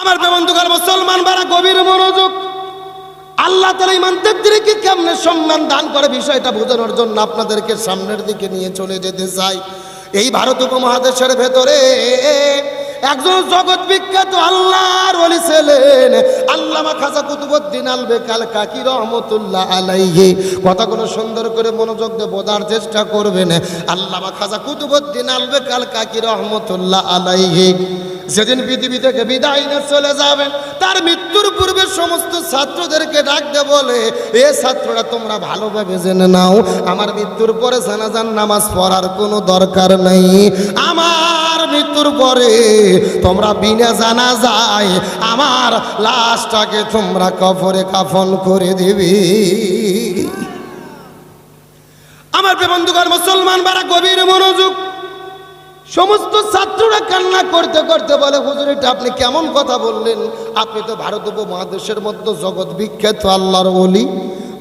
আমার বন্ধুগণ মুসলমান বারা গভীর মনোযোগ। আল্লাহ তাআলা ইমানদারদেরকে কেমনে সম্মান দান করে বিষয়টা বোঝানোর জন্য আপনাদেরকে সামনের দিকে নিয়ে চলে যেতে চাই। এই ভারত উপমহাদেশের ভেতরে একজন জগৎ বিখ্যাত আল্লাহর ওলি ছিলেন আল্লামা খাজা কুতুবউদ্দিন আলবেক আল কাকি রহমতুল্লাহ আলাইহি। কথাগুলো সুন্দর করে মনোযোগ দিয়ে বোঝার চেষ্টা করবেন। আল্লামা খাজা কুতুবউদ্দিন আলবেক আল কাকি রহমতুল্লাহ আলাইহি যেদিন পৃথিবী থেকে বিদায় নিয়ে চলে যাবেন, তার মৃত্যুর পূর্বে সমস্ত ছাত্রদেরকে ডাক দিয়ে বলে, এ ছাত্ররা তোমরা ভালোভাবে জেনে নাও, আমার মৃত্যুর পরে জানাজার নামাজ পড়ার কোনো দরকার নেই। আমার মৃত্যুর পরে তোমরা বিনা জানাজায় আমার লাশটাকে তোমরা কবরে কাফন করে দিবি। আমার বন্ধুগণ মুসলমান বারা গভীর মনোযোগ। সমস্ত ছাত্ররা কান্না করতে করতে বলে, হুজুর এটা আপনি কেমন কথা বললেন? আপনি তো ভারত উপমহাদেশের মধ্যে জগৎ বিখ্যাত আল্লাহর ওলি,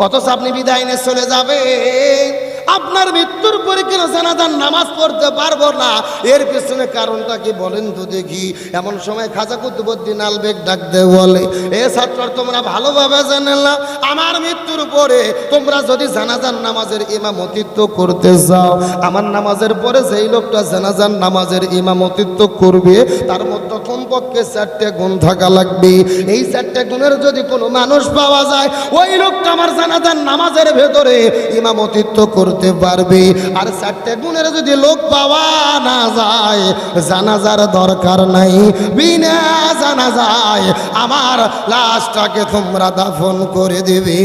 অথচ আপনি বিদায় নিয়ে চলে যাবেন। আপনার মৃত্যুর পরে কেন জানাজার নামাজ পড়তে পারবো না? এর পিছনে কারণটা কি বলেন তো দেখি। এমন সময় খাজা কুতুবউদ্দিন আলবেক ডাক দিয়ে বলে, এ ছাত্র তোমরা ভালোভাবে জানে না, আমার মৃত্যুর পরে তোমরা যদি জানাজার নামাজের ইমামতিত্ব করতে যাও, আমার নামাজের পরে যেই লোকটা জানাজার নামাজের ইমামতিত্ব করবে তার মধ্যে কমপক্ষে 4টে গুণ থাকা লাগবে। এই 4টে গুণের যদি কোনো মানুষ পাওয়া যায়, ওই লোকটা আমার জানাজার নামাজের ভেতরে ইমামতিত্ব করতে পারবে। আর 4টে গুণের যদি লোক পাওয়া না যায়, জানাজার দরকার নাই, বিনা জানাজায় আমার লাশটাকে তোমরা দাফন করে দেবে।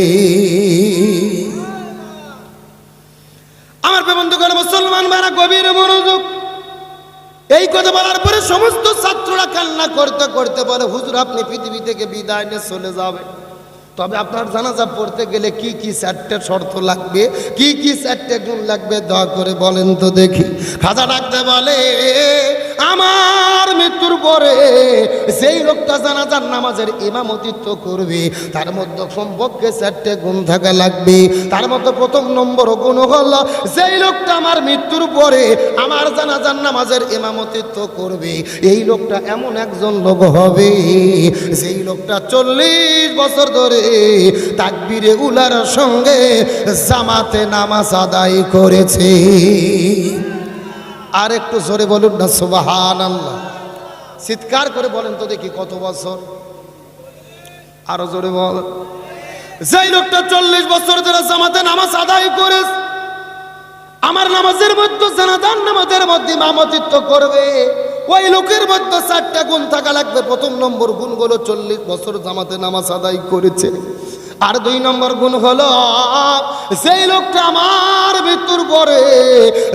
আমার বন্ধুগণ মুসলমান ভাইরা গভীর মনোযোগ। এই কথা বলার পরে সমস্ত ছাত্ররা কান্না করতে করতে বলে, হুজুর আপনি পৃথিবী থেকে বিদায় নিয়ে চলে যাবেন, তবে আপনার জানাজা পড়তে গেলে কি কি 4টে শর্ত লাগবে, কি কি 4টে গুণ লাগবে দয়া করে বলেন তো দেখি। খাজা ডাকতে বলে, আমার মৃত্যুর পরে যেই লোকটা জানাজার নামাজের ইমামতিত্ব করবে তার মধ্যে কমপক্ষে 4টে গুণ থাকা লাগবে। তার মধ্যে প্রথম নম্বর গুণ হলো, যেই লোকটা আমার মৃত্যুর পরে আমার জানাজার নামাজের ইমামতিত্ব করবে এই লোকটা এমন একজন লোক হবে যেই লোকটা 40 বছর ধরে তাকবীরে উলার সঙ্গে জামাতে নামাজ আদায় করেছে। আর একটু জোরে বলুন না সুবহানাল্লাহ। চিৎকার করে বলেন তো দেখি কত বছর? আরো জোরে বল। যেই লোকটা 40 বছর ধরে জামাতে নামাজ আদায় করেছে, আমার নামাজের মধ্যে জানাজার নামাজের মধ্যে ইমামতিত্ব করবে, ওই লোকের মধ্যে 4টে গুণ থাকা লাগবে। প্রথম নম্বর গুণ হলো 40 বছর জামাতে নামাজ আদায় করেছে। আর 2 নম্বর গুণ হলো, সেই লোকটা আমার মৃত্যুর পরে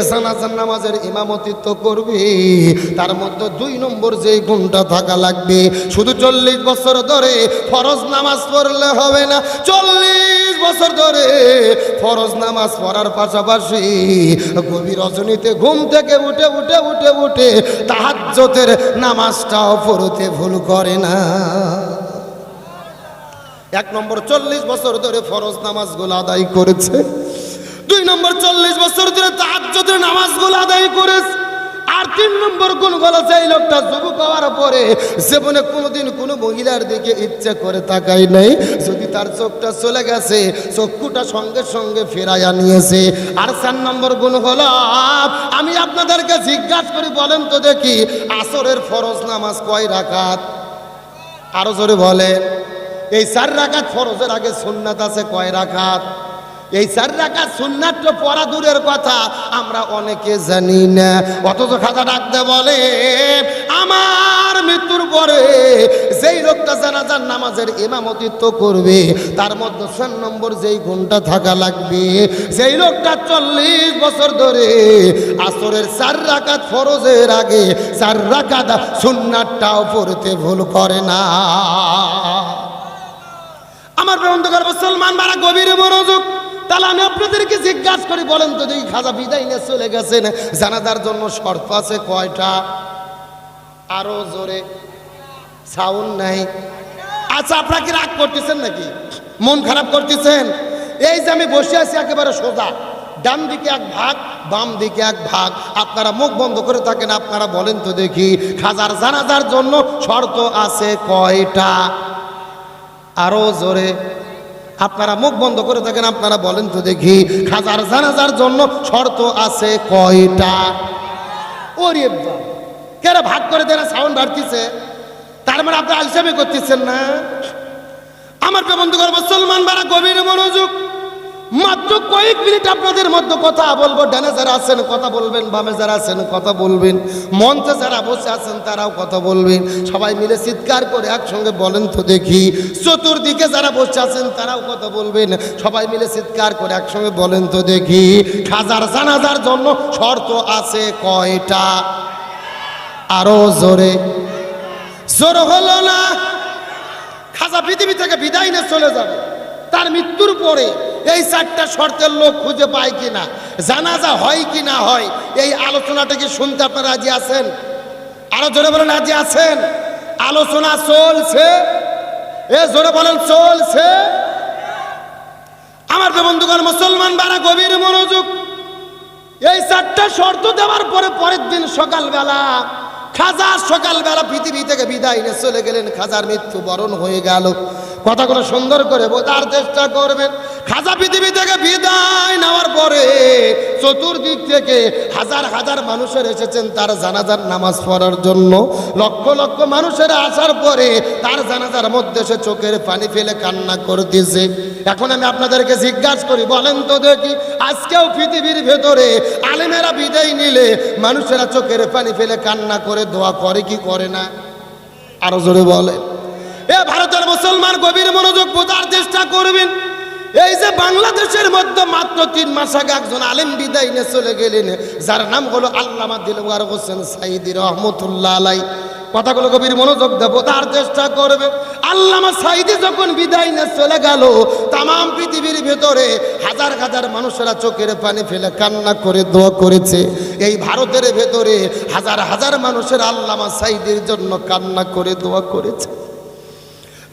জানাজার নামাজের ইমামতিত্ব করবে, তার মধ্যে 2 নম্বর যেই গুণটা থাকা লাগবে, শুধু 40 বছর ধরে ফরজ নামাজ পড়লে হবে না, 40 বছর ধরে ফরজ নামাজ পড়ার পাশাপাশি গভীর রজনীতে ঘুম থেকে উঠে উঠে উঠে উঠে তাহাজ্জুদের নামাজটাও পড়তে ভুল করে না। 1 নম্বর 40 বছর ধরে ফরজ নামাজগুলো আদায় করেছে, 2 নম্বর 40 বছর ধরে তাহাজ্জুদের নামাজগুলো আদায় করেছে। আর 3 নম্বর গুণ হলো, এই লোকটা যুবক হওয়ার পরে জীবনে কোনোদিন কোনো মহিলার দিকে ইচ্ছা করে তাকাই নাই, যদি তার চোখটা চলে গেছে চক্ষুটা সঙ্গে সঙ্গে ফেরাইয়া নিয়েছে। আর 4 নম্বর গুণ হলো, আমি আপনাদেরকে জিজ্ঞাসা করি বলেন তো দেখি, আসরের ফরজ নামাজ কয় রাকাত? আরো জোরে বলেন। এই 4 রাকাত ফরজের আগে সুন্নাত আছে কয় রাকাত? এই 4 রাকাত সুন্নাত তো পড়া দূরের কথা আমরা অনেকে জানি না। অথচ খাজা ডাকতে বলে, আমার মৃত্যুর পরে যেই লোকটা জানাজার নামাজের ইমামতিত্ব করবে তার মধ্যে 4 নম্বর যেই গুণটা থাকা লাগবে, যেই লোকটা 40 বছর ধরে আসরের 4 রাকাত ফরজের আগে 4 রাকাত সুন্নাতটাও পড়তে ভুল করে না। আমার বন্ধুগণ মুসলমান বারা গভীর মনোযোগ। তাহলে আমি আপনাদেরকে জিজ্ঞাসা করি বলেন তো দেখি, খাজা বিদায় নিয়ে চলে গেছেন, জানাজার জন্য শর্ত আছে কয়টা? আরো জোরে, সাউন্ড নাই। আচ্ছা আপনারা কি রাগ করতেছেন নাকি? মন খারাপ করতেছেন? এই যে আমি বসে আছি একেবারে সোজা, ডান দিকে 1 ভাগ বাম দিকে এক ভাগ। আপনারা মুখ বন্ধ করে থাকেন, আপনারা বলেন তো দেখি খাজার জানাজার জন্য শর্ত আছে কয়টা? আরো জোরে। আপনারা মুখ বন্ধ করে থাকেন, আপনারা বলেন তো দেখি খাজার জানাজার জন্য শর্ত আছে কয়টা? ওরে বাবা, কেরা ভাগ করে দেন, সাউন্ড বাড়তিছে, তার মানে আপনারা আলসামি করতেছেন না। আমার বন্ধুগণ মুসলমান বারা গভীর মনোযোগ, মাত্র কয়েক মিনিট আপনাদের মধ্যে কথা বলবো। ডানে যারা আছেন কথা বলবেন, বামে যারা আছেন কথা বলবেন, মঞ্চে যারা বসে আছেন তারাও কথা বলবেন। সবাই মিলে চিৎকার করে একসঙ্গে বলেন তো দেখি। চতুর্দিকে যারা বসে আছেন তারাও কথা বলবেন, সবাই মিলে চিৎকার করে একসঙ্গে বলেন তো দেখি খাজার জানাজার জন্য শর্ত আছে কয়টা? আরো জোরে। জোর হলো না? খাজা পৃথিবী থেকে বিদায় নিয়ে চলে যাবে, তার মৃত্যুর পরে এই চারটা শর্তের লোক খুঁজে পায় কিনা, জানাজা হয় কি না হয়, এই আলোচনাটা কি শুনতে আপনারা রাজি আছেন? আরো জোরে বলেন রাজি আছেন? আলোচনা চলছে, এ জোরে বলেন চলছে। আমার বন্ধুগণ মুসলমান বারা গভীর মনোযোগ, এই চারটা শর্ত দেওয়ার পরে পরের দিন সকালবেলা খাজা সকালবেলা পৃথিবী থেকে বিদায় নিয়ে চলে গেলেন। খাজার মৃত্যু বরণ হয়ে গেল। কথাগুলো সুন্দর করে বোঝার চেষ্টা করবেন। খাজা পৃথিবী থেকে বিদায় নেওয়ার পরে চতুর্দিক থেকে হাজার হাজার মানুষের এসেছেন তার জানাজার নামাজ পড়ার জন্য। লক্ষ লক্ষ মানুষের আসার পরে তার জানাজার মধ্যে সে চোখের পানি ফেলে কান্না করতেছে। এখন আমি আপনাদেরকে জিজ্ঞাসা করি, বলেন তো দেখি আজকেও পৃথিবীর ভেতরে আলেমেরা বিদায় নিলে মানুষেরা চোখের পানি ফেলে কান্না করে দোয়া করে কি করে না? আরো জোরে বলেন। এ ভারতের মুসলমান গভীর মনোযোগ বোঝার চেষ্টা করবেন। এই যে বাংলাদেশের মধ্যে মাত্র 3 মাস আগে একজন আলেম বিদায় নিয়ে চলে গেলেন, যার নাম হলো আল্লামা দিলওয়ার হোসেন সাইদি রহমতুল্লাহ আলাইহি। কথাগুলো গভীর মনোযোগ দেব, তার চেষ্টা করবে। আল্লামা সাইদি যখন বিদায় নিয়ে চলে গেল, তাম পৃথিবীর ভেতরে হাজার হাজার মানুষেরা চোখের পানি ফেলে কান্না করে দোয়া করেছে। এই ভারতের ভেতরে হাজার হাজার মানুষের আল্লামা সাইদির জন্য কান্না করে দোয়া করেছে।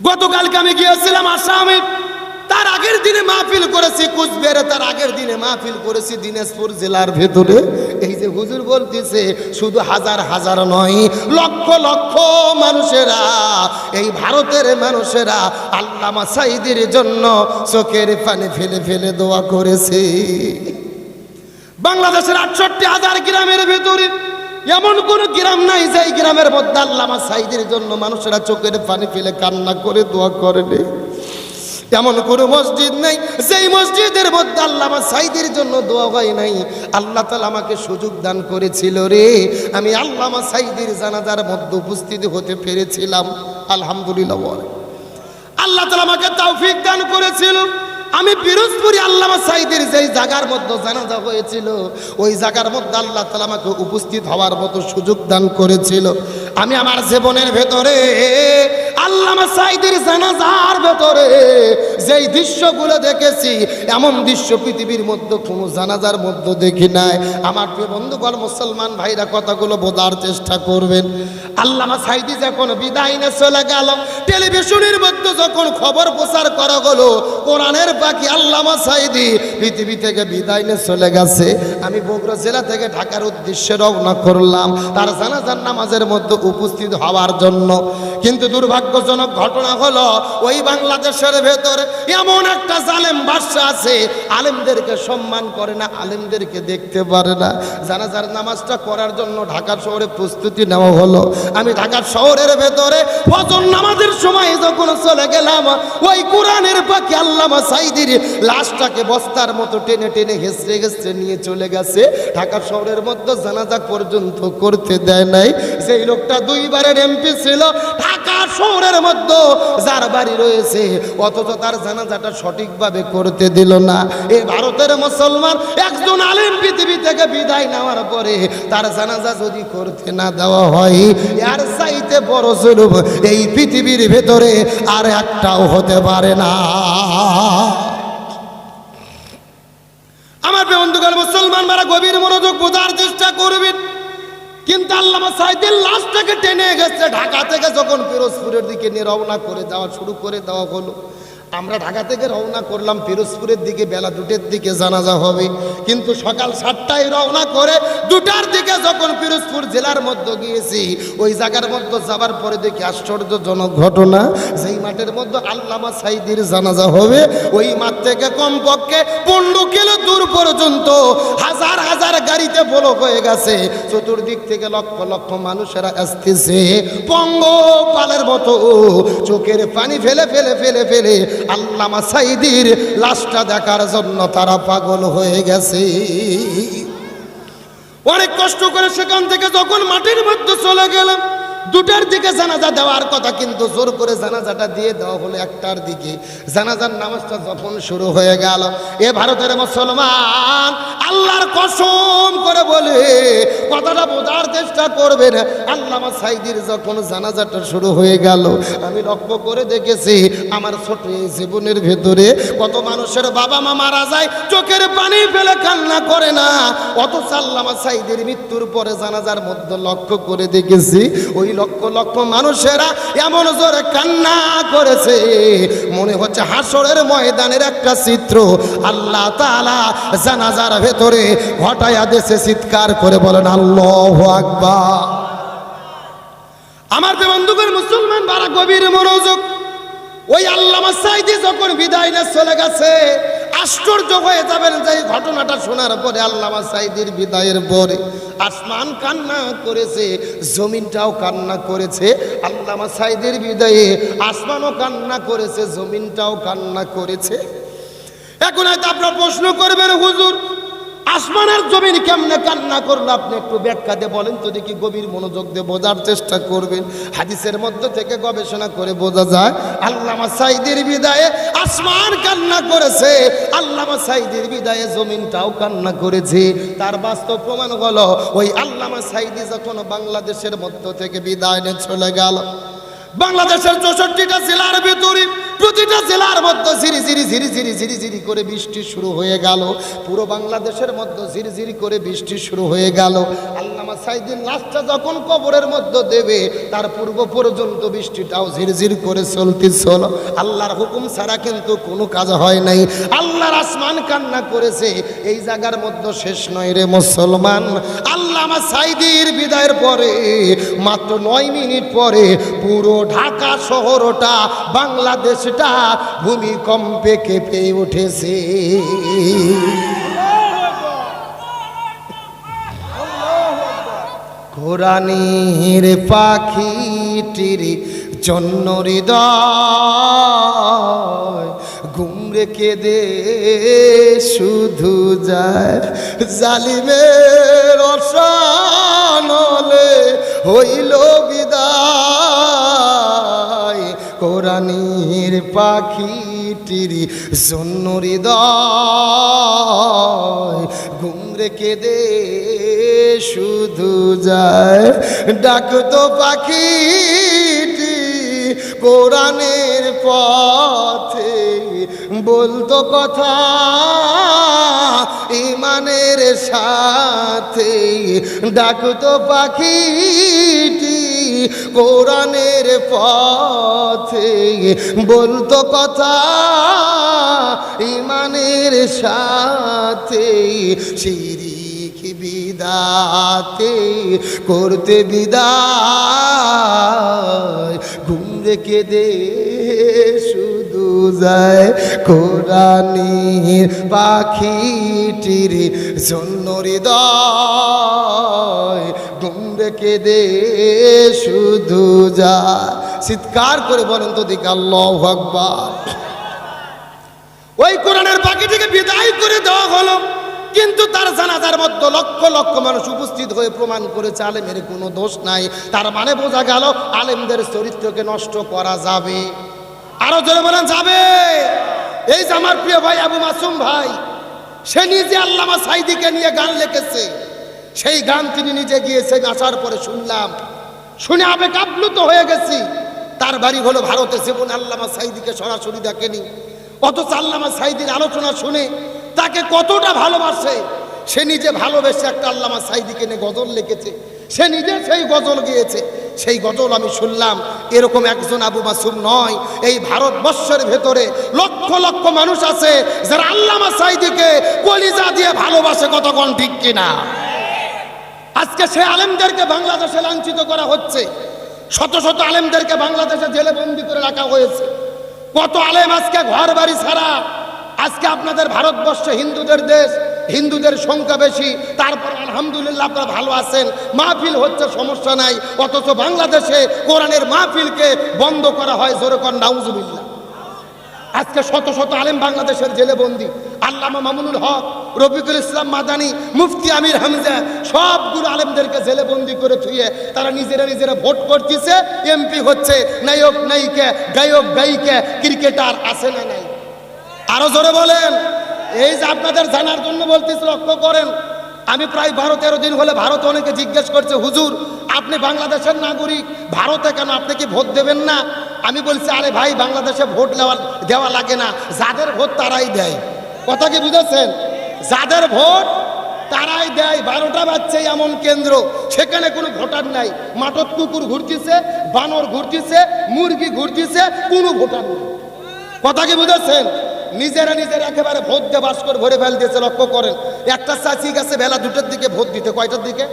গতকালকে আমি গিয়েছিলাম আসামে, তার আগের দিনে মাহফিল করেছি কুচবিহারে, তার আগের দিনে মাহফিল করেছি দিনাজপুর জেলার ভেতরে। এই যে হুজুর বলতেছে শুধু হাজার হাজার নয়, লক্ষ লক্ষ মানুষেরা, এই ভারতের মানুষেরা আল্লামা সাইদির জন্য চোখের পানি ফেলে ফেলে দোয়া করেছে। বাংলাদেশের 68,000 গ্রামের ভেতরে এমন কোন গ্রাম নাই যে গ্রামের মধ্যে আল্লামা সাইদির জন্য মানুষেরা চোখের পানি ফেলে কান্না করে দোয়া করেনি। এমন কোন মসজিদ নেই যেই মসজিদের মধ্যে আল্লামা সাইদির জন্য দোয়া হয় নাই। আল্লাহ তাআলা আমাকে সুযোগ দান করেছিল রে, আমি আল্লামা সাইদির জানাজার মধ্যে উপস্থিত হতে পেরেছিলাম। আলহামদুলিল্লাহ। আল্লাহ তাআলা আমাকে তৌফিক দান করেছিল। আমি পিরোজপুরি আল্লামা সাইদির যেই জায়গার মধ্যে জানাজা হয়েছিল, ওই জায়গার মধ্যে আল্লাহ তাআলা আমাকে উপস্থিত হওয়ার মতো সুযোগ দান করেছিল। আমি আমার জীবনের ভেতরে আল্লামা সাইদির জানাজার ভেতরে যেই দৃশ্যগুলো দেখেছি, এমন দৃশ্য পৃথিবীর মধ্যে কোনো জানাজার মধ্যে দেখি নাই। আমার প্রিয় বন্ধুগণ মুসলমান ভাইরা কথাগুলো বোঝার চেষ্টা করবেন। আল্লামা সাইদি যখন বিদায় নিয়ে চলে গেল, টেলিভিশনের মধ্যে যখন খবর প্রচার করা হলো কোরআনের পাখি আল্লামা সাইদি পৃথিবী থেকে বিদায় নিয়ে চলে গেছে, আমি বগুড়া জেলা থেকে ঢাকার উদ্দেশ্যে রওনা করলাম তার জানাজার নামাজের মধ্যে উপস্থিত হওয়ার জন্য। কিন্তু দুর্ভাগ্যজনক ঘটনা হলো, ওই বাংলাদেশের ভেতরে এমন একটা জালেম বাদশা আছে, আলেমদেরকে সম্মান করে না, আলেমদেরকে দেখতে পারে না। জানাজার নামাজটা করার জন্য ঢাকা শহরে প্রস্তুতি নেওয়া হলো। আমি ঢাকা শহরের ভেতরে ফজর নামাজের সময় যখন চলে গেলাম, ওই কোরআনের পাখি আল্লামা সাইদির লাশটাকে বস্তার মতো টেনে টেনে হেসড়ে হেসড়ে নিয়ে চলে গেছে। ঢাকা শহরের মধ্যে জানাজা পর্যন্ত করতে দেয় নাই। সেই লোকটা 2 বারের এমপি ছিল ঢাকা শহরের মধ্যে, যার বাড়ি রয়েছে, অথচ তার জানাজাটা সঠিকভাবে করতে দিল না। এই ভারতের মুসলমান একজন আলেম পৃথিবী থেকে বিদায় নেওয়ার পরে তার জানাজা যদি করতে না দেওয়া হয়, এর চাইতে বড় জুলুম এই পৃথিবীর ভেতরে আর একটাও হতে পারে না। আমার বন্ধুগণ মুসলমান মারা গভীর মনোযোগ বোঝার চেষ্টা করবেন। কিন্তু আল্লামা সাইদির লাশটাকে টেনে গেছে ঢাকা থেকে যখন পিরোজপুরের দিকে নিয়ে রওনা করে যাওয়া শুরু করে দেওয়া হলো, আমরা ঢাকা থেকে রওনা করলাম পিরোজপুরের দিকে, বেলা 2টার দিকে জানাজা হবে, কিন্তু সকাল 7টায় রওনা করে 2টার দিকে যখন পিরোজপুর জেলার মধ্যে গিয়েছি, ওই জায়গার মধ্যে যাবার পরে দেখি আশ্চর্যজনক ঘটনা। যেই মাঠের মধ্যে আল্লামা সাঈদীর জানাজা হবে, ওই মাঠ থেকে কমপক্ষে 15 কিলো দূর পর্যন্ত হাজার হাজার গাড়িতে ব্লক হয়ে গেছে। চতুর্দিক থেকে লক্ষ লক্ষ মানুষেরা আসতেছে, পঙ্গপালের মতো চোখের পানি ফেলে ফেলে ফেলে ফেলে আল্লামা সাঈদীর লাশটা দেখার জন্য তারা পাগল হয়ে গেছে। অনেক কষ্ট করে সেখান থেকে যখন মাটির মধ্যে চলে গেলাম, 2টার দিকে জানাজা দেওয়ার কথা, কিন্তু জোর করে জানাজাটা দিয়ে দেওয়া হলো 1টার দিকে। জানাজার নামাজটা যখন শুরু হয়ে গেল, এ ভারতের মুসলমান আল্লাহর কসম করে বলে কথাটা বোঝার চেষ্টা করবেন। আল্লামা সাঈদীর যখন জানাজাটা শুরু হয়ে গেল, আমি লক্ষ্য করে দেখেছি আমার ছোট এই জীবনের ভেতরে কত মানুষের বাবা মা মারা যায়, চোখের পানি ফেলে কান্না করে না, অথচ আল্লামা সাঈদীর মৃত্যুর পরে জানাজার মধ্যে লক্ষ্য করে দেখেছি ওই লক্ষ লক্ষ মানুষেরা এমন জোরে কান্না করেছে, মনে হচ্ছে হাসরের ময়দানের একটা চিত্র আল্লাহ তাআলা জানাজার ভেতরে ঘটায়া দেশে। চিৎকার করে বলেন আল্লাহু আকবার। আমার বন্ধুগণ মুসলমান বারা গভীর মনোযোগ। ওই আল্লামা সাঈদী যখন বিদায় নিয়ে চলে গেছে, আশ্চর্য হয়ে যাবেন যে এই ঘটনাটা শোনার পরে আল্লামা সাঈদীর বিদায়ের পরে আসমান কান্না করেছে, জমিনটাও কান্না করেছে। আল্লামা সাঈদীর বিদায়ে আসমানও কান্না করেছে, জমিনটাও কান্না করেছে। এখন হয়তো আপনারা প্রশ্ন করবেন, হুজুর আসমান আর জমিন কেমনে কান্না করলো? আপনি একটু ব্যাখ্যা দিয়ে বলেন তো দেখি, গভীর মনোযোগ দিয়ে বোঝার চেষ্টা করবেন। হাদিসের মধ্যে থেকে গবেষণা করে বোঝা যায় আল্লামা সাঈদীর বিদায়ে আসমান কান্না করেছে, আল্লামা সাঈদীর বিদায়ে জমিনটাও কান্না করেছে। তার বাস্তব প্রমাণ হলো ওই আল্লামা সাঈদী যখন বাংলাদেশের মধ্য থেকে বিদায় নিয়ে চলে গেল, বাংলাদেশের 64টা জেলার ভিতরে প্রতিটা জেলার মধ্যে ঝিরি ঝিরি ঝিরি ঝিরি ঝিরি ঝিরি করে বৃষ্টি শুরু হয়ে গেল। পুরো বাংলাদেশের মধ্যে ঝিরি ঝিরি করে বৃষ্টি শুরু হয়ে গেল। আল্লামা সাঈদীর লাশটা যখন কবরের মধ্যে দেবে, তার পূর্ব পর্যন্ত বৃষ্টিটাও ঝিরঝির করে চলতেছিল। আল্লাহর হুকুম ছাড়া কিন্তু কোনো কাজ হয় নাই। আল্লাহর আসমান কান্না করেছে। এই জায়গার মধ্যে শেষ নয় রে মুসলমান। আল্লামা সাঈদীর বিদায়ের পরে মাত্র 9 মিনিট পরে পুরো ঢাকা শহরটা, বাংলাদেশটা ভূমিকম্পে কেঁপে উঠেছে। কোরআনের পাখিটির জন্য হৃদয় ঘুম রেখে দে শুধু যায়, জালিমের অসানলে হইল বিদায়। কোরআনের পাখিটির জন্য হৃদয় ঘুম রেখে দে শুধু যায়, ডাকতো পাখিটি কোরআনের পথে, বলতো কথা ইমানের সাথে। ডাকতো পাখিটি কোরআনের পথে, বলতো কথা ইমানের সাথে। শিরিক বিদাতে করতে বিদায়, ঘুম রেখে দে শুধু যায়। কোরআনের পাখিটির জন্য হৃদয় ঘুম রেখে দে শুধু যায়। চিৎকার করে বলেন তো দিকে আল্লাহু আকবার। ওই কোরআনের পাখিটিকে বিদায় করে দেওয়া হলো, কিন্তু তার জানাজার মধ্যে লক্ষ লক্ষ মানুষ উপস্থিত হয়ে প্রমাণ করেছে আলেমের কোনো দোষ নাই। তার মানে বোঝা গেল আলেমদের চরিত্রকে নষ্ট করা যাবে। আরো জোরে বলেন যাবে। এই যে আমার প্রিয় ভাই আবু মাসুম ভাই, সে নিজে আল্লামা সাঈদীকে নিয়ে গান লিখেছে। সেই গান তিনি নিজে গিয়েছেন, আসার পরে শুনলাম, শুনে আবেগ আপ্লুত হয়ে গেছি। তার বাড়ি হলো ভারতে, জীবন আল্লামা সাঈদীকে সরাসরি দেখেনি, অথচ আল্লামা সাঈদীর আলোচনা শুনে তাকে কতটা ভালোবাসে। সে নিজে ভালোবেসে একটা আল্লামা সাঈদীকে নিয়ে গজল লিখেছে, সে নিজে সেই গজল গেয়েছে। সেই গজল আমি শুনলাম। এরকম একজন আবু মাসুম নয়, এই ভারতবর্ষের ভেতরে লক্ষ লক্ষ মানুষ আছে যারা আল্লামা সাঈদীকে কলিজা দিয়ে ভালোবাসে, কতক্ষণ ঠিক কিনা? আজকে সে আলেমদেরকে বাংলাদেশে লাঞ্ছিত করা হচ্ছে, শত শত আলেমদেরকে বাংলাদেশে জেলে বন্দি করে রাখা হয়েছে। কত আলেম আজকে ঘর বাড়ি ছাড়া। আজকে আপনাদের ভারতবর্ষে হিন্দুদের দেশ, হিন্দুদের সংখ্যা বেশি, তারপর আলহামদুলিল্লাহ আপনারা ভালো আছেন, মাহফিল হচ্ছে, সমস্যা নাই। অথচ বাংলাদেশে কোরআনের মাহফিলকে বন্ধ করা হয়, জোরে কর নাউজুবিল্লাহ। আজকে শত শত আলেম বাংলাদেশের জেলে বন্দী। আল্লামা মামুনুল হক, রফিকুল ইসলাম মাদানী, মুফতি আমির হামজা, সবগুলো আলেমদেরকে জেলে বন্দি করে থুয়ে তারা নিজেরা ভোট করতেছে, এমপি হচ্ছে, নায়ক নায়িকা, গায়ক গায়িকা, ক্রিকেটার আছে না নাই? আরো জোরে বলেন। এই যে আপনাদের জানার জন্য বলতেছি, লক্ষ্য করেন। আমি প্রায় 12-13 দিন হলে ভারতে অনেকে জিজ্ঞেস করছে, হুজুর আপনি বাংলাদেশের নাগরিক, ভারতে কেন, আপনি কি ভোট দেবেন না? আমি বলছি, আরে ভাই, বাংলাদেশে ভোট দেওয়া লাগে না, যাদের ভোট তারাই দেয়। কথা কি বুঝেছেন? যাদের ভোট তারাই দেয়। 12টা বাজছে এমন কেন্দ্র, সেখানে কোনো ভোটার নাই। মাঠত কুকুর ঘুরতেছে, বানর ঘুরতেছে, মুরগি ঘুরতেছে, কোনো ভোটার নেই। কথা কি বুঝেছেন? নিজেরা একেবারে ভোট দিয়ে বাস্কর ভরে ফেল দিয়েছে। লক্ষ্য করেন, একটা চাচি গেছে বেলা 2টার দিকে ভোট দিতে, কয়টার দিকে?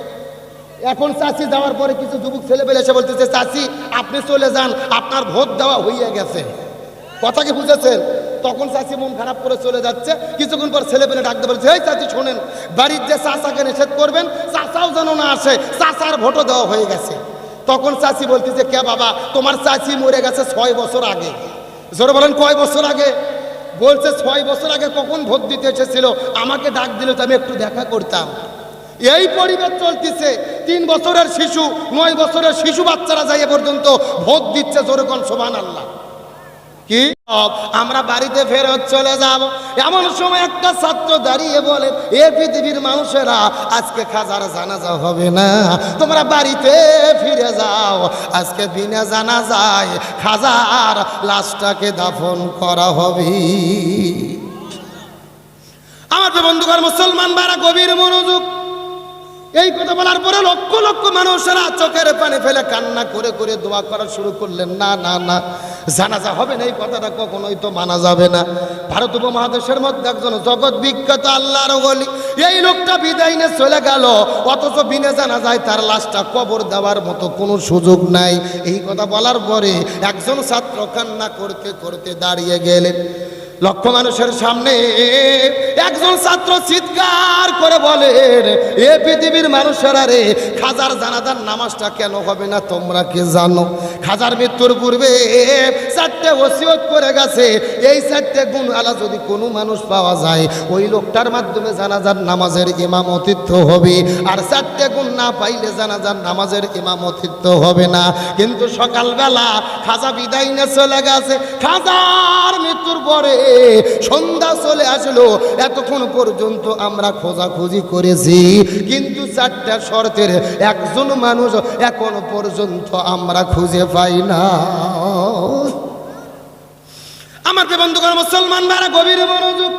এখন চাচি যাওয়ার পরে কিছু যুবক ছেলেপেলে এসে বলতেছে, চাচি আপনি চলে যান, আপনার ভোট দেওয়া হইয়া গেছে। কথা কি বুঝেছেন? তখন চাচি মন খারাপ করে চলে যাচ্ছে। কিছুক্ষণ পর ছেলেপেলে ডাকতে বলছে, এই চাচি শোনেন, বাড়ির যে চাচাকে নিষেধ করবেন, চাচাও যেন না আসে, চাচার ভোটও দেওয়া হয়ে গেছে। তখন চাচি বলতেছে, কে বাবা, তোমার চাচি মরে গেছে 6 বছর আগে। জোরে বলেন, কয় বছর আগে? বলছে 6 বছর আগে। কখন ভোট দিতে এসেছিল? আমাকে ডাক দিল তো আমি একটু দেখা করতাম। এই পরিবেশ চলতেছে। 3 বছরের শিশু, 9 বছরের শিশু বাচ্চারা যাই পর্যন্ত ভোট দিচ্ছে। জোরে কোন সুবহানাল্লাহ। কি আমরা বাড়িতে ফেরত চলে যাব, এমন সময় একটা ছাত্র দাঁড়িয়ে বলে, এ পৃথিবীর মানুষেরা, আজকে খাজার জানাজা হবে না, তোমরা বাড়িতে ফিরে যাও। আজকে বিনা জানাজায় খাজার লাশটাকে দাফন করা হবে। আমার বন্ধুগণ, মুসলমান ভাইরা, গভীর মনোযোগ। এই কথা বলার পরে লক্ষ লক্ষ মানুষেরা চোখের পানি ফেলে কান্না করে করে দোয়া করা শুরু করলেন, না না না, জানাজা হবে না, এই কথাটা কখনোই তো মানা যাবে না। ভারত উপমহাদেশের মধ্যে একজন জগৎ বিখ্যাত আল্লাহর ওলি, এই লোকটা বিদায় নিয়ে চলে গেল, অথচ বিনা জানাজায় তার লাশটা কবর দেওয়ার মতো কোনো সুযোগ নাই। এই কথা বলার পরে একজন ছাত্র কান্না করতে করতে দাঁড়িয়ে গেলেন। লক্ষ মানুষের সামনে একজন ছাত্র চিৎকার করে বলেন, এ পৃথিবীর মানুষেরা রে, খাজার জানাজার নামাজটা কেন হবে না তোমরা কি জানো? খাজার মৃত্যুর পূর্বে 4টে ওসিয়ত করে গেছে। এই 4টে গুণ আলা যদি কোনো মানুষ পাওয়া যায়, ওই লোকটার মাধ্যমে জানাজার নামাজের ইমামতিত্ব হবে। আর 4টে গুণ না পাইলে জানাজার নামাজের ইমামতিত্ব হবে না। কিন্তু সকালবেলা খাজা বিদায় নিয়ে চলে গেছে। খাজার মৃত্যুর পরে সন্ধ্যা চলে আসলো। এতক্ষণ পর্যন্ত আমরা খোঁজাখুঁজি করেছি, কিন্তু 4টা শর্তের একজন মানুষ এখন পর্যন্ত আমরা খুঁজে পাই না। আমার বন্ধুগণ, মুসলমান ভাইরা, গভীর মনোযোগ।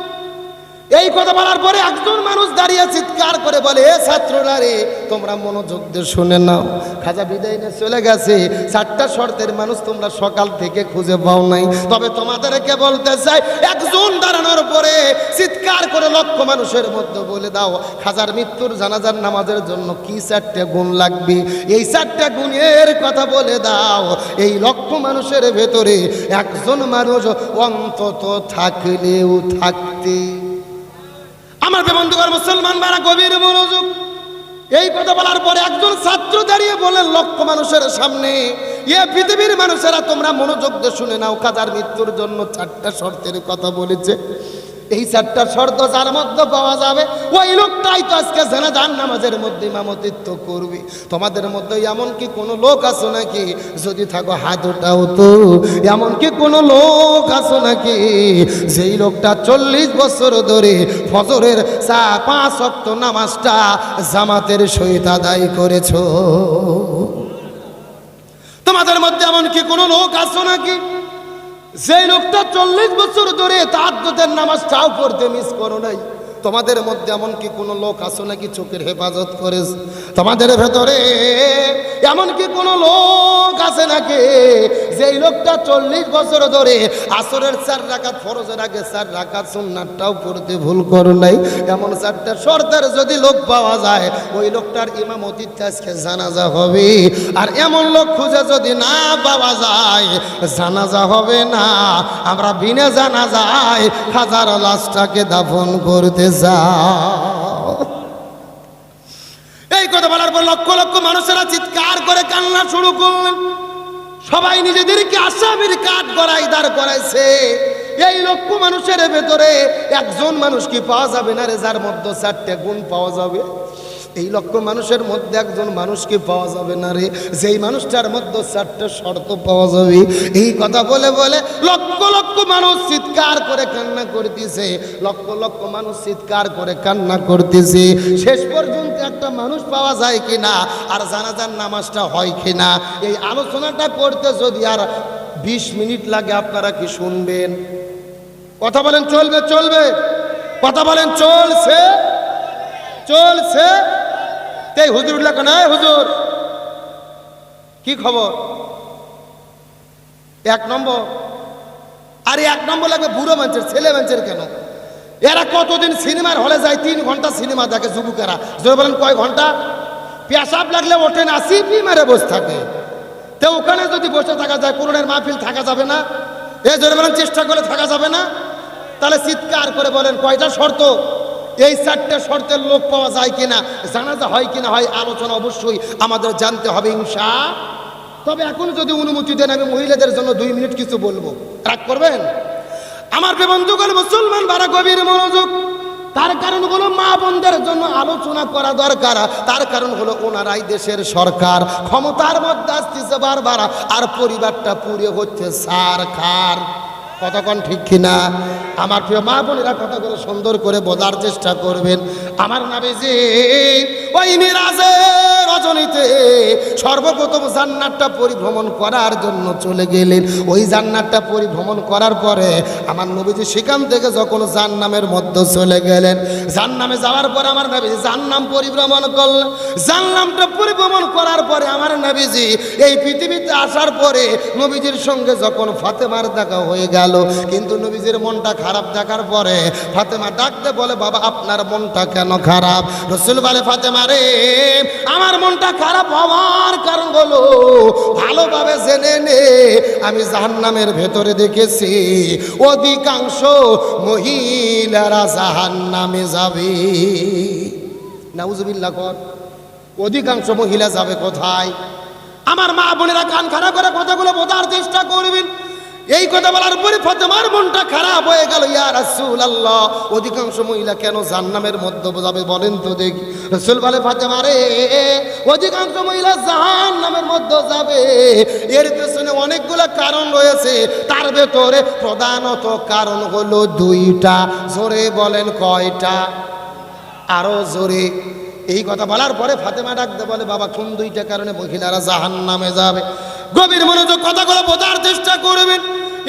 এই কথা বলার পরে একজন মানুষ দাঁড়িয়ে চিৎকার করে বলে, এ ছাত্ররা রে, তোমরা মনোযোগ দিয়ে শুনে নাও। খাজা বিদায় নিয়ে চলে গেছে। 4টা শর্তের মানুষ তোমরা সকাল থেকে খুঁজে পাও নাই। তবে তোমাদেরকে বলতে চাই, একজন দাঁড়ানোর পরে চিৎকার করে লক্ষ মানুষের মধ্যে বলে দাও, খাজার মৃত্যুর জানাজার নামাজের জন্য কি 4টে গুণ লাগবে। এই 4টে গুণের কথা বলে দাও। এই লক্ষ মানুষের ভেতরে একজন মানুষ অন্তত থাকলেও থাকতে। আমার বন্ধুগণ, মুসলমান ভাইরা, গভীর মনোযোগ। এই কথা বলার পরে একজন ছাত্র দাঁড়িয়ে বলেন লক্ষ মানুষের সামনে, এ পৃথিবীর মানুষেরা তোমরা মনোযোগ দিয়ে শুনে নাও। খাজার মৃত্যুর জন্য 4টা শর্তের কথা বলেছে। এই 4টা শর্ত যার মধ্যে পাওয়া যাবে, ওই লোকটাই তো আজকে জানাজার নামাজের মধ্যে ইমামতিত্ব করবে। তোমাদের মধ্যে এমন কি কোনো লোক আছে নাকি? যদি থাকো হাত উঠাও তো। এমন কি কোনো লোক আছে নাকি যেই লোকটা 40 বছর ধরে ফজরের 5 ওয়াক্ত নামাজটা জামাতের সহিত আদায় করেছো? তোমাদের মধ্যে এমন কি কোনো লোক আছে নাকি যেই লোকটা 40 বছর ধরে তাহাজ্জুদের নামাজটাও পড়তে মিস করো নাই? তোমাদের মধ্যে এমন কি কোনো লোক আছে নাকি চোখের হেফাজত করেছে? তোমাদের ভেতরে এমন কি কোনো লোক আছে নাকি যেই লোকটা 40 বছর ধরে আসরের 4 রাকাত ফরজের আগে 4 রাকাত সুন্নাতটাও পড়তে ভুল করে নাই? এমন 4টা শর্তের যদি লোক পাওয়া যায় ওই লোকটার ইমামতিতে আজকে জানাজা হবে। আর এমন লোক খুঁজে যদি না পাওয়া যায় জানাজা হবে না, আমরা বিনা জানাজায় হাজার লাশটাকে দাফন করতে যাও। এই কথা বলার পর লক্ষ লক্ষ মানুষেরা চিৎকার করে কান্না শুরু করলেন। সবাই নিজেদেরকে আসামির কাঠ গড়াই দাঁড় করাইছে। এই লক্ষ মানুষের ভেতরে একজন মানুষ কি পাওয়া যাবে না রে যার মধ্যে 4টে গুণ পাওয়া যাবে? এই লক্ষ মানুষের মধ্যে একজন মানুষকে পাওয়া যাবে না রে যেই মানুষটার মধ্যে 4টা শর্ত পাওয়া যাবে? এই কথা বলে বলে লক্ষ লক্ষ মানুষ চিৎকার করে কান্না করতেছে, লক্ষ লক্ষ মানুষ চিৎকার করে কান্না করতেছে। শেষ পর্যন্ত একটা মানুষ পাওয়া যায় কিনা আর জানাজার নামাজটা হয় কিনা এই আলোচনাটা করতে যদি আর 20 মিনিট লাগে আপনারা কি শুনবেন? কথা বলেন চলবে? চলবে? কথা বলেন চলছে? চলছে? এই হুজুর লেখা না, হুজুর কি খবর? 1 নম্বর। আরে 1 নম্বর লাগবে বুড়ো মানুষের, ছেলে মানুষের কেন? এরা কতদিন সিনেমার হলে যায়? 3 ঘন্টা সিনেমা দেখে যুবকেরা। যদি বলেন কয় ঘন্টা? পেশাব লাগলে ওঠে না, সিপি মেরে বসে থাকে। তো ওখানে যদি বসে থাকা যায় কোরআনের মাহফিল থাকা যাবে না? এই যদি বলেন চেষ্টা করে থাকা যাবে না? তাহলে চিৎকার করে বলেন কয়টা শর্ত? এই 4টে শর্তের লোক পাওয়া যায় কিনা, জানাজা হয় কিনা হয়, আলোচনা অবশ্যই আমাদের জানতে হবে ইনশাআল্লাহ। তবে এখন যদি অনুমতি দেন আমি মহিলাদের জন্য 2 মিনিট কিছু বলবো, রাগ করবেন? আমার বন্ধুগণ মুসলমান বারা গভীর মনোযোগ। তার কারণ হলো মা বোনদের জন্য আলোচনা করা দরকার। তার কারণ হলো ওনারাই দেশের সরকার, ক্ষমতার মধ্যে আসতেছে বারবার, আর পরিবারটা পুড়ে হচ্ছে সারখার। কতক্ষণ ঠিক কিনা? আমার প্রিয় মা বোনেরা কথাগুলো সুন্দর করে বোঝার চেষ্টা করবেন। আমার নবীজি ওই মিরাজের রজনীতে সর্বপ্রথম জান্নাতটা পরিভ্রমণ করার জন্য চলে গেলেন। ওই জান্নাতটা পরিভ্রমণ করার পরে আমার নবীজি সেখান থেকে যখন জান্নামের মধ্যে চলে গেলেন, জান্নামে যাওয়ার পরে আমার নবীজি জান্নাম পরিভ্রমণ করলেন। জান্নামটা পরিভ্রমণ করার পরে আমার নবীজি এই পৃথিবীতে আসার পরে নবীজির সঙ্গে যখন ফাতেমার দেখা হয়ে গেল, কিন্তু নবীজির মনটা খারাপ দেখার পরে ফাতেমা ডাকতে বলে, বাবা আপনার মনটা কেন খারাপ? রাসূল বলে, ফাতেমা রে আমার মনটা খারাপ হওয়ার কারণ হলো ভালোভাবে জেনে নে আমি জাহান্নামের ভেতরে দেখেছি অধিকাংশ মহিলারা জাহান্নামে যাবে। নাউজুবিল্লাহ কর। অধিকাংশ মহিলা যাবে কোথায়? আমার মা বোনেরা কান খারাপ করে কথাগুলো বোঝার চেষ্টা করবেন। এই কথা বলার পরে ফাতেমার মনটা খারাপ হয়ে গেল। ইয়া রাসূলুল্লাহ অধিকাংশ মহিলা কেন জাহান্নামের মধ্যে যাবে বলেন তো দেখি? রাসূল বলে, ফাতেমা রে অধিকাংশ মহিলা জাহান্নামের মধ্যে যাবে, এর পেছনে অনেকগুলো কারণ রয়েছে। তার ভেতরে প্রধানত কারণ হলো 2টা। জোরে বলেন কয়টা? আরো জোরে। এই কথা বলার পরে ফাতেমা ডাকতে বলে, বাবা কোন 2টা কারণে মহিলারা জাহান্নামে যাবে? গভীর মনোযোগ কথাগুলো বোঝার চেষ্টা করবেন।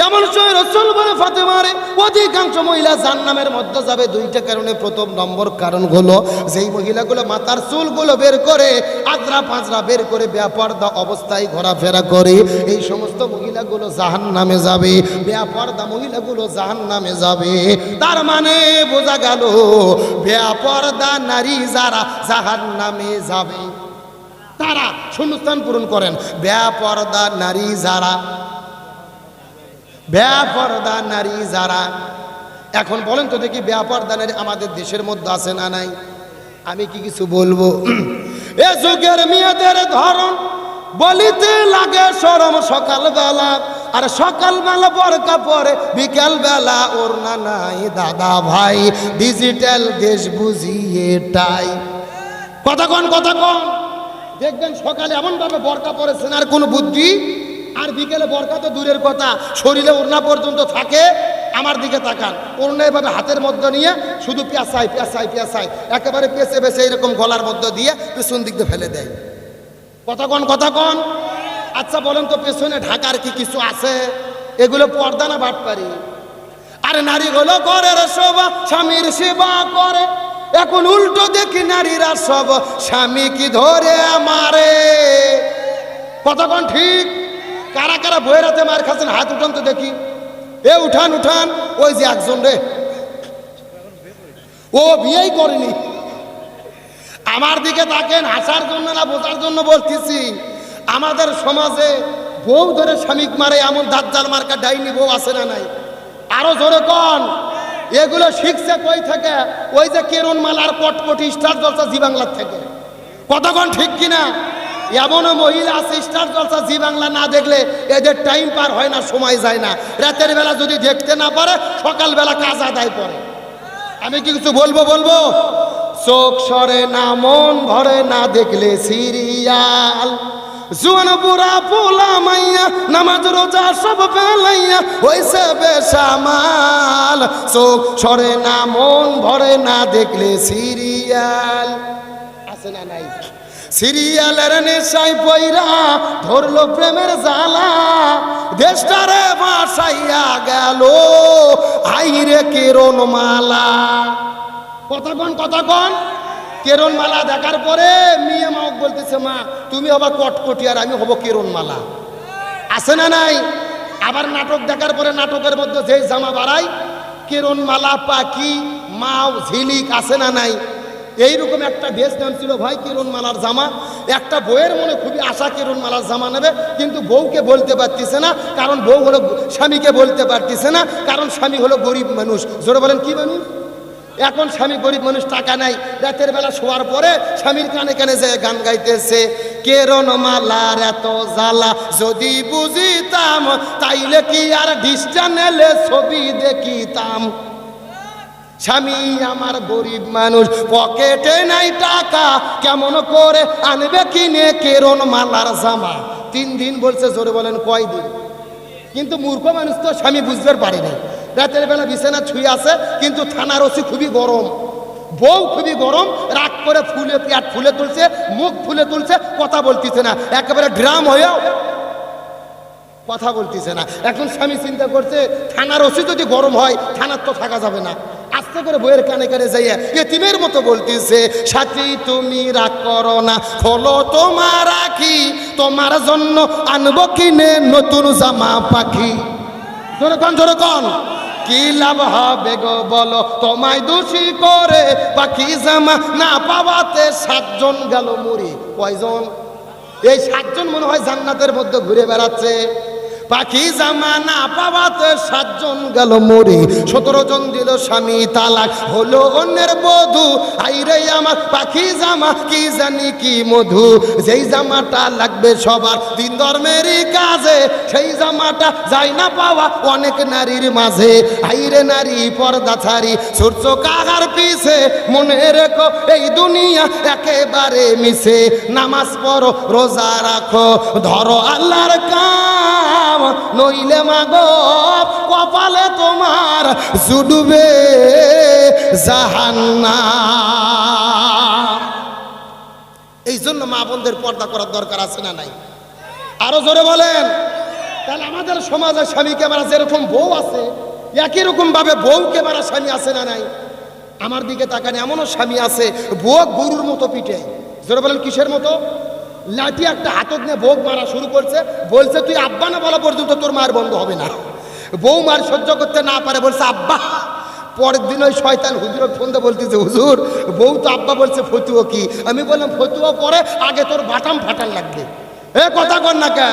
এমন সময় রাসূল বলে, ফাতেমা রে অধিকাংশ মহিলা জাহান্নামের মধ্যে যাবে 2টা কারণে। প্রথম নম্বর কারণ হলো যেই মহিলাগুলো মাথার চুলগুলো বের করে আজরা পাঁজরা বের করে বেপরদা অবস্থায় ঘোরাফেরা করে, এই সমস্ত মহিলাগুলো জাহান্নামে যাবে। বেপরদা মহিলাগুলো জাহান্নামে যাবে। তার মানে বোঝা গেল বেপরদা নারী যারা জাহান্নামে যাবে তারা শূন্যস্থান পূরণ করেন। বেপরদা নারী যারা, বেপরদা নারী যারা। এখন বলেন তো দেখি বেপরদা নারী আমাদের দেশের মধ্যে আছে না নাই? আমি কি কিছু বলবো? এ যুগের মেয়েদের ধরন বলিতে লাগে শরম সকালবেলা, আর সকালবেলা বোরকা পরে বিকেলবেলা ওড়না নাই। দাদা ভাই ডিজিটাল দেশ বুঝিয়ে টাই। কথা কন, কথা কন। দেখবেন সকালে এমনভাবে বোরকা পরেছেন আর কোনো বুদ্ধি, আর বিকেলে বোরকা তো দূরের কথা, শরীরে ওড়না পর্যন্ত থাকে। আমার দিকে তাকান, ওড়না এভাবে হাতের মধ্যে নিয়ে শুধু পেঁচাই পেঁচাই পেঁচাই একেবারে পেঁচে পেঁচে এরকম গলার মধ্যে দিয়ে পেছন দিক দিয়ে ফেলে দেয়। কথা কন, কথা কন। আচ্ছা বলেন তো পেছনে ঢাকার কি কিছু আছে? এগুলো পর্দা না বাটপারি? আর নারীগুলো ঘরের শোভা, স্বামীর সেবা করে। এখন উল্টো দেখি নারীরা সব স্বামী কি ধরে মারে। কতক্ষণ ঠিক? কারা কারা বইয়ের হাতে মার খাচ্ছেন হাত উঠান তো দেখি। এ উঠান উঠান। ওই যে একজন রে, ও বিয়েই করেনি। আমার দিকে তাকেন, হাসার জন্য না বোঝার জন্য বলতেছি। আমাদের সমাজে বউ ধরে স্বামী মারে এমন দাজ্জাল মার্কা ডাইনি বউ আছে না নাই? আরো জোরে কন। এগুলো শিখছে কই থেকে? ওই যে কেরন মালার পটপটি স্টার জলসা জি বাংলার থেকে। কতক্ষণ ঠিক কিনা? এমনও মহিলা আছে স্টার জলসা জি বাংলা না দেখলে এদের টাইম পার হয় না, সময় যায় না। রাতের বেলা যদি দেখতে না পারে সকালবেলা কাজ আদায় করে। আমি কি কিছু বলবো? চোখ সরে না, মন ভরে না দেখলে সিরিয়াল। জুয়ান বুড়া পোলা মাইয়া নামাজ রোজা সব ফেলাইয়া হইছে বেসামাল। চোখ সরে না, মন ভরে না দেখলে সিরিয়াল। আছে না নাই? সিরিয়ালের নেশায় পইরা ধরলো প্রেমের জ্বালা, দেশটারে বাসাইয়া গেল আইরে কেরন মালা। কতক্ষণ কেরন মালা দেখার পরে মেয়ে মা বলতেছে, মা তুমি হবা কটকটি আর আমি হব কেরন মালা। আছে না নাই? আবার নাটক দেখার পরে নাটকের মধ্যে যে জামা বাড়ায় কেরন মালা, পাখি, মাও, ঝিলিক। আছে না নাই? এইরকম একটা বেশ নাম ছিল ভাই কেরন মালার জামা। একটা বউয়ের মনে খুবই আশা কেরন মালার জামা নেবে, কিন্তু বউকে বলতে পারতেছে না, কারণ বউ হলো স্বামীকে বলতে পারতেছে না, কারণ স্বামী হলো গরিব মানুষ। জোরে বলেন কি মানুষ? এখন স্বামী গরিব মানুষ, টাকা নাই। রাতের বেলা শোয়ার পরে স্বামীর কানে কানে যে গান গাইতেছে, কেরন মালার এত জ্বালা যদি বুঝিতাম, তাইলে কি আর ডিশ চ্যানেলে ছবি দেখিতাম। স্বামী আমার গরিব মানুষ, পকেটে নাই টাকা, কেমন করে আনবে কিনে কেরন মালার জামা? 3 দিন বলছে। জোরে বলেন কয় দিন? কিন্তু মূর্খ মানুষ তো স্বামী বুঝতে পারেনি। রাতের বেলা বিছানা ছুঁয়ে আছে, কিন্তু থানার ওসি খুবই গরম, বউ খুবই গরম, রাগ করে ফুলে পেট ফুলে তুলছে, মুখ ফুলে তুলছে, কথা বলতেছে না, একেবারে ড্রাম হয়েও কথা বলতেছে না। এখন স্বামী চিন্তা করছে, থানার ওসি যদি গরম হয় থানার তো থাকা যাবে না। আস্তে করে বইয়ের কানে কানে যাইয়া এতিমের মতো বলতেছে, সাথী তুমি রাগ করো না, খোলো তোমার রাখি, তোমার জন্য আনবো কিনে নতুন জামা পাখি। জোরে কন। কি লাভ হবে গো বলো তোমায় দোষী করে, পাখি জামা না পাওয়াতে 7 জন গেল মরি। কয়জন? এই 7 জন মনে হয় জান্নাতের মধ্যে ঘুরে বেড়াচ্ছে। পাখি জামা না পাওয়াতে 7 জন গেল মরি। 17 জন দিল স্বামী তালাক, হলো অন্যের বধূ। আইরে আমার পাখি জামা কি জানি কি মধু। যেই জামাটা লাগবে সবার দিন ধর্মেরই কাজে, সেই জামাটা যায় না পাওয়া অনেক নারীর মাঝে। আইরে নারী পর্দা ছাড়ি সূর্য কাহার পিছে, মনে রেখো এই দুনিয়া একেবারে মিছে। নামাজ পড়ো, রোজা রাখো, ধরো আল্লাহর কাম, নইলে মাগো কপালে তোমার জুড়বে জাহান্নাম। এই জন্য মা বোনদের পর্দা করার দরকার আছে না নাই? আরো জোরে বলেন। তাহলে আমাদের সমাজে স্বামীকে মারা যেরকম বউ আছে, একই রকম ভাবে বউকে মারা স্বামী আছে না নাই? আমার দিকে তাকান, এমনও স্বামী আছে বউ গরুর মতো পিটে। জোরে বলেন কিসের মতো? লাঠি একটা হাতক নিয়ে বউ মারা শুরু করছে, বলছে তুই আব্বা না বলা পর্যন্ত তোর মার বন্ধ হবে না। বউ মার সহ্য করতে না পারে, বলছে আব্বা। পরের দিন ওই শয়তান হুজুরের ফোন দিয়ে বলতেছে, হুজুর বউ তো আব্বা বলছে, ফতুয়া কি? আমি বললাম ফতুয়া পরে, আগে তোর বাটাম ফাটান লাগবে। এ কথা কর না কে?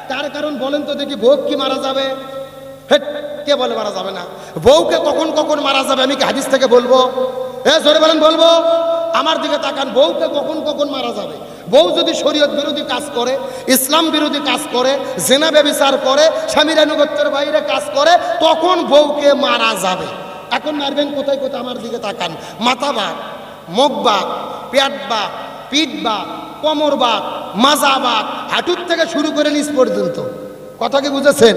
তার কারণ বলেন তো দেখি, বউ কি মারা যাবে? কে বলে মারা যাবে না? বউকে কখন কখন মারা যাবে আমি কি হাদিস থেকে বলবো? জোরে বলেন বলবো? আমার দিকে তাকান, বউকে কখন কখন মারা যাবে? বউ যদি শরীয়ত বিরোধী কাজ করে, ইসলাম বিরোধী কাজ করে, জেনা ব্যভিচার করে, স্বামীর আনুগত্যের বাইরে কাজ করে, তখন বউকে মারা যাবে। এখন মারবেন কোথায় কোথায়? আমার দিকে তাকান। মাথা বাত, মুখ বাত, পেট বাত, পিঠ বাত, কোমর বাত, মাজা বাত, হাঁটুর থেকে শুরু করে নিচ পর্যন্ত। কথা কি বুঝেছেন?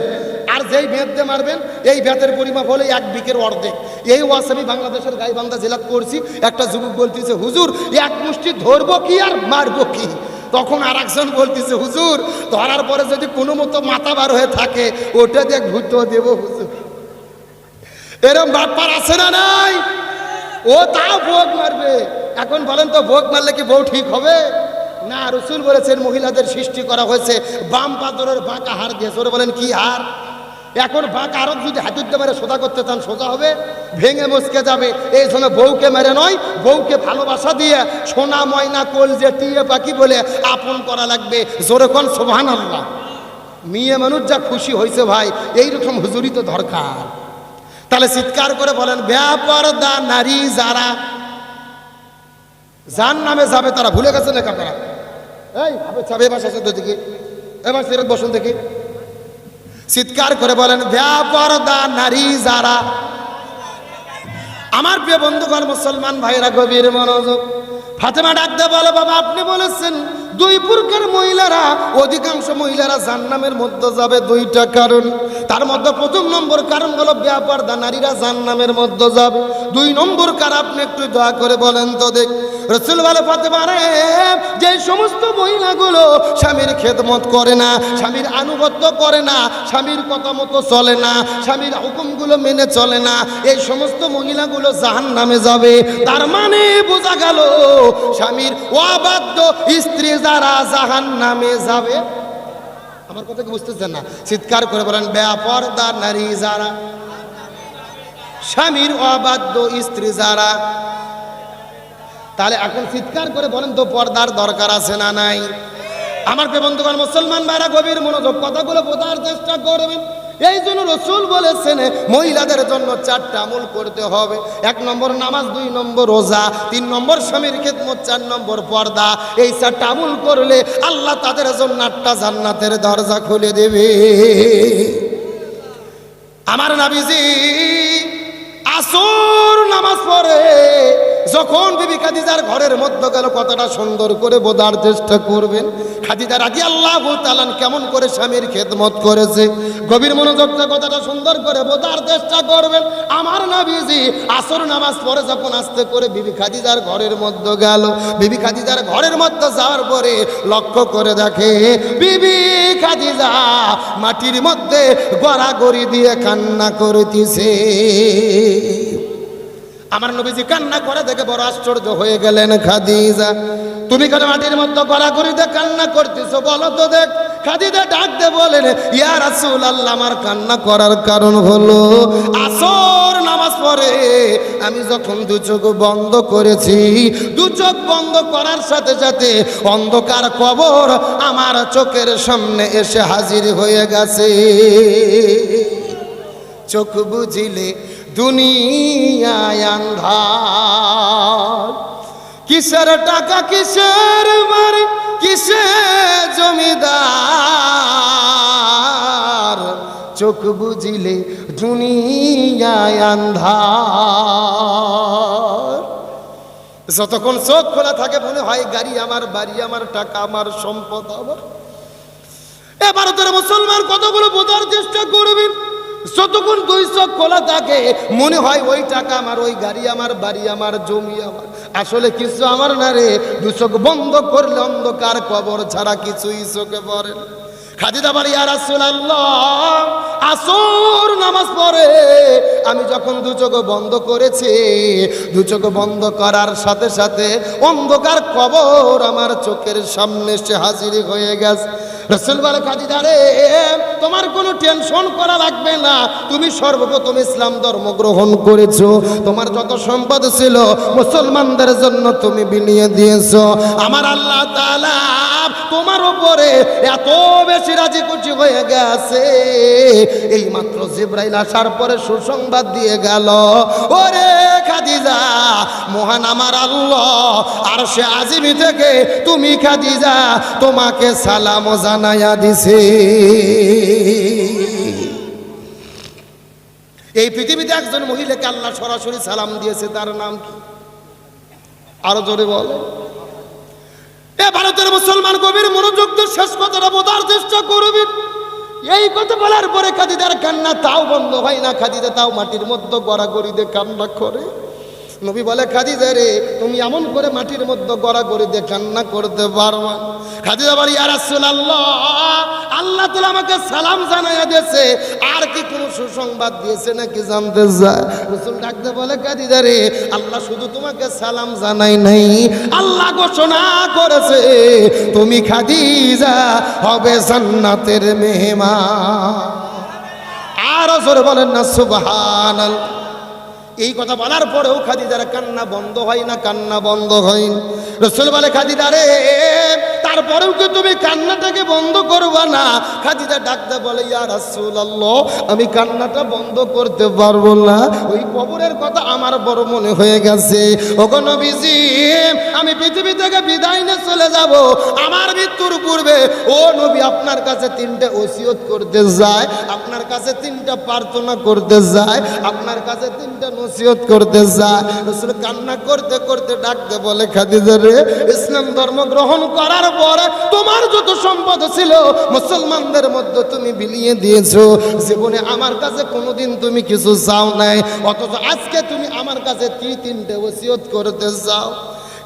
আর যেই ভেদ দিয়ে মারবেন, এই ভেদের পরিমাপ হলে 1 বিঘের অর্ধেক। এই ওয়াজ আমি বাংলাদেশের গাইবান্ধা জেলাত করছি। একটা যুবক বলতেছে, হুজুর 1 মুষ্টি ধরবো কি আর মারবো কি? তখন আর একজন বলতেছে, হুজুর ধরার পরে যদি কোনো মতো মাথা বার হয়ে থাকে, ওটা দিয়ে ঘুরতে দেবো হুজুর। এরকম বাটপার আছে না নাই? ও তাও ভোগ মারবে। এখন বলেন তো, ভোগ মারলে কি বউ ঠিক হবে? না, রসুল বলেছেন মহিলাদের সৃষ্টি করা হয়েছে বাম পাথরের বাঁকা হার দিয়ে। জোরে বলেন কি হার? এখন বাঁকা হারত যদি হাতুড়তে মেরে সোজা করতে চান সোজা হবে, ভেঙে মস্কে যাবে। এই জন্য বউকে মেরে নয়, বউকে ভালোবাসা দিয়ে সোনা ময়না কলজে টিয়ে পাখি বলে আপন করা লাগবে। জোরে কোন সুবহানাল্লাহ। মেয়ে মানুষ যা খুশি হয়েছে ভাই, এইরকম হুজুরি তো দরকার। তাহলে চিৎকার করে বলেন, বেপরদা নারী যারা জাহান্নামে যাবে তারা ভুলে গেছে না কাপড়া? এই চাবে বাসা আছে দিকে, এবার সিরাত বসুন দেখি। চিৎকার করে বলেন, বেপরদা নারী যারা। আমার প্রিয় বন্ধুগণ, মুসলমান ভাইরা গভীর মনোযোগ। ফাতেমা ডাকতে বলে, বাবা আপনি বলেছেন দুই প্রকার মহিলারা, অধিকাংশ মহিলারা জাহান্নামের মধ্যে যাবে। দুইটা কারণ, তার মধ্যে প্রথম নম্বর কারণ হলো বেপরদা নারীরা জাহান্নামের মধ্যে যাবে। দুই নম্বর কারণ আপনি একটু দয়া করে বলেন তো দেখ। রাসূল বলে, ফাতেমা রে, যে সমস্ত মহিলাগুলো স্বামীর খেদমত করে না, স্বামীর আনুগত্য করে না, স্বামীর কথা মতো চলে না, স্বামীর হুকুমগুলো মেনে চলে না, এই সমস্ত মহিলাগুলো জাহান্নামে যাবে। তার মানে বোঝা গেল স্বামীর অবাধ্য স্ত্রী যারা জাহান্নামে যাবে। আমার কথা কি বুঝতেছেন না? চিৎকার করে বলেন, বেপরদা নারী যারা, স্বামীর অবাধ্য স্ত্রী যারা। তাহলে এখন চিৎকার করে বলেন তো, পর্দার দরকার আছে না নাই? আমার প্রিয় বন্ধুগণ, মুসলমান ভাইরা গভীর মনোযোগ, কথাগুলো বোঝার চেষ্টা করবেন। এই জন্য রসুল বলেছেন মহিলাদের জন্য 4টা আমল করতে হবে। 1 নম্বর নামাজ, 2 নম্বর রোজা, 3 নম্বর স্বামীর খেদমত, 4 নম্বর পর্দা। এই 4টা আমল করলে আল্লাহ তাদের জন্য 8টা জান্নাতের দরজা খুলে দেবে। আমার নবীজি আসর নামাজ পড়ে যখন বিবি খাদিজার ঘরের মধ্যে গেল, কথাটা সুন্দর করে বোঝার চেষ্টা করবেন। খাদিজা রাদিয়াল্লাহু তাআলা কেমন করে স্বামীর খেদমত করেছে, গভীর মনোযোগটা কথাটা সুন্দর করে বোঝার চেষ্টা করবেন। আমার নবীজি আসর নামাজ পড়ে যখন আস্তে করে বিবি খাদিজার ঘরের মধ্যে গেল, বিবি খাদিজার ঘরের মধ্যে যাওয়ার পরে লক্ষ্য করে দেখে বিবি খাদিজা মাটির মধ্যে গড়াগড়ি দিয়ে কান্না করতেছে। আমার নবীজি কান্না করে দেখে বড় আশ্চর্য হয়ে গেলেন। খাদিজা, তুমি কেন মাটির মধ্যে গড়াগড়ি দিয়ে কান্না করতেছো, বলো তো দেখ। খাদিজা ডাকতে বলেন, ইয়া রাসূলুল্লাহ, আমার কান্না করার কারণ হলো আসর নামাজ পড়ে আমি যখন 2 চোখ বন্ধ করেছি, 2 চোখ বন্ধ করার সাথে সাথে অন্ধকার কবর আমার চোখের সামনে এসে হাজির হয়ে গেছে। চোখ বুঝিলে দুনিয়ায় আন্ধার, কিসের টাকা কিসের বাড়ি কিসের জমিদার, চোখ বুঝিলে দুনিয়ায় আন্ধার। যতক্ষণ চোখ খোলা থাকে মনে হয় গাড়ি আমার, বাড়ি আমার, টাকা আমার, সম্পদ আমার। এ ভারতের মুসলমান কতগুলো বোঝার চেষ্টা করবেন। যতক্ষণ 2 চোখ খোলা থাকে মনে হয় ওই টাকা আমার, ওই গাড়ি আমার, বাড়ি আমার, জমি আমার। আসলে কিছু আমার না রে। 2 চোখ বন্ধ করলে অন্ধকার কবর ছাড়া কিছুই চোখে পড়ে না। খাদিজা বলে, ইয়া রাসূলুল্লাহ, আসর নামাজ পড়ে আমি যখন 2 চোখ বন্ধ করেছি, 2 চোখ বন্ধ করার সাথে সাথে অন্ধকার কবর আমার চোখের সামনে এসে হাজির হয়ে গেছে। রাসূল বলে, খাদিজা রে, তোমার কোনো টেনশন করা লাগবে না। তুমি সর্বপ্রথম ইসলাম ধর্ম গ্রহণ করেছো, তোমার যত সম্পদ ছিল মুসলমানদের জন্য তুমি বিলিয়ে দিয়েছো। আমার আল্লাহ তাআলা তোমার উপরে এত বেশি রাজি খুশি হয়ে গেছে, এই মাত্র জিবরাইল আসার পরে সুসংবাদ দিয়ে গেল, ওরে খাদিজা, মহান আমার আল্লাহ আরশে আজিম থেকে তুমি খাদিজা, তোমাকে সালাম জানায়া দিছে। এই পৃথিবীতে একজন মহিলাকে আল্লাহ সরাসরি সালাম দিয়েছে, তার নাম কি? আরো জোরে বলে। এ ভারতের মুসলমান গভীর মনোযোগ দিয়ে শেষ কথাটা বোঝার চেষ্টা করবেন। এই কথা বলার পরে খাদিজার কান্না তাও বন্ধ হয় না। খাদিজা তাও মাটির মধ্যে গড়াগড়ি দিয়ে কান্না করে। নবী বলে খাদিজা রে তুমি এমন করে মাটির মধ্যে গড়াগড়ি দিয়ে কান্না করতে পারবা? খাদিজা বলে ইয়া রাসূলুল্লাহ, আল্লাহ তাআলা আমাকে সালাম জানাইয়া দিয়েছে, আর কি কোনো সুসংবাদ দিয়েছে নাকি জানতে চায়? রাসূল ডাকতে বলে খাদিজা রে আল্লাহ শুধু তোমাকে সালাম জানাই নাই, আল্লাহ ঘোষণা করেছে তুমি খাদিজা হবে জান্নাতের মেহমান। আর জোরে বলেন না সুবহানাল্লাহ। এই কথা বলার পরেও খাদিজার কান্না বন্ধ হয় না, কান্না বন্ধ হয় না। রাসূল বলে খাদিজা রে তারপরেও কি তুমি কান্নাটাকে বন্ধ করবা না? খাদিজা ডাকতে বলে ইয়া রাসূলুল্লাহ, আমি কান্নাটা বন্ধ করতে পারবো না, ওই কবরের কথা আমার বড় মনে হয়ে গেছে। ওগো নবীজি, আমি পৃথিবী থেকে বিদায় নিয়ে চলে যাব, আমার মৃত্যুর পূর্বে ও নবী আপনার কাছে তিনটা ওসিয়ত করতে যায়, আপনার কাছে তিনটা প্রার্থনা করতে যায়, আপনার কাছে তিনটা নসিহত করতে যায়। রাসূল কান্না করতে করতে ডাকতে বলে খাদিজা রে ইসলাম ধর্ম গ্রহণ করার পরে তোমার যত সম্পদ ছিল মুসলমানদের মধ্যে তুমি বিলিয়ে দিয়েছো, জীবনে আমার কাছে কোনোদিন তুমি কিছু চাও নাই, অথচ আজকে তুমি আমার কাছে তিনটে ওসিয়ত করতে চাও।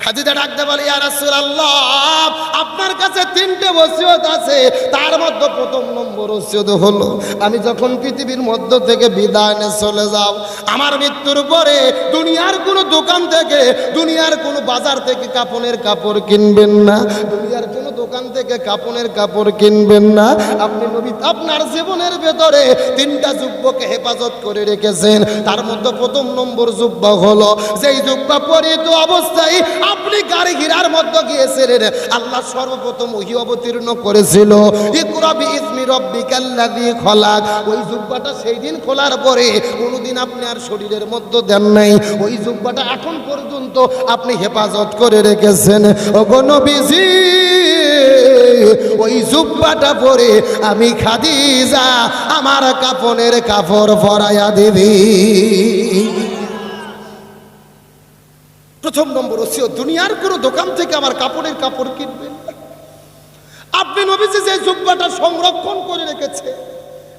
খাদিজা ডাকতে বলে ইয়া রাসূলুল্লাহ, আপনার কাছে তিনটে ওসিয়ত আছে, তার মধ্যে প্রথম নম্বর ওসিয়ত হলো আমি যখন পৃথিবীর মধ্য থেকে বিদায় নিয়ে চলে যাব, আমার মৃত্যুর পরে দুনিয়ার কোনো দোকান থেকে, দুনিয়ার কোনো বাজার থেকে কাপড়ের কাপড় কিনবেন না, দুনিয়ার কোনো দোকান থেকে কাপড়ের কাপড় কিনবেন না। আপনি নবী আপনার জীবনের ভেতরে তিনটা যুব্বকে হেফাজত করে রেখেছেন, তার মধ্যে প্রথম নম্বর জুব্বা হলো যেই জুব্বা পরিহিত অবস্থায় আপনি গাড়ি ঘিরার মধ্যে গিয়েছিলেন, আল্লাহ সর্বপ্রথম ওহী অবতীর্ণ করেছিল ইকরা বিইসমি রাব্বিকাল্লাযী খলাক। ওই জুব্বাটা সেই দিন খোলার পরে কোনোদিন আপনি আর শরীরের মধ্যে দেন নাই, ওই জুব্বাটা এখন পর্যন্ত আপনি হেফাজত করে রেখেছেন। ওগো নবীজি, ওই জুব্বাটা পরে আমি খাদিজা আমার কাফনের কাপড় পরাইয়া দিবি। প্রথম নম্বর ওসিয়ত, দুনিয়ার কোনো দোকান থেকে আমার কাপড়ের কাপড় কিনবেন না। আপনি নবীজি যে জুব্বাটা সংরক্ষণ করে রেখেছে,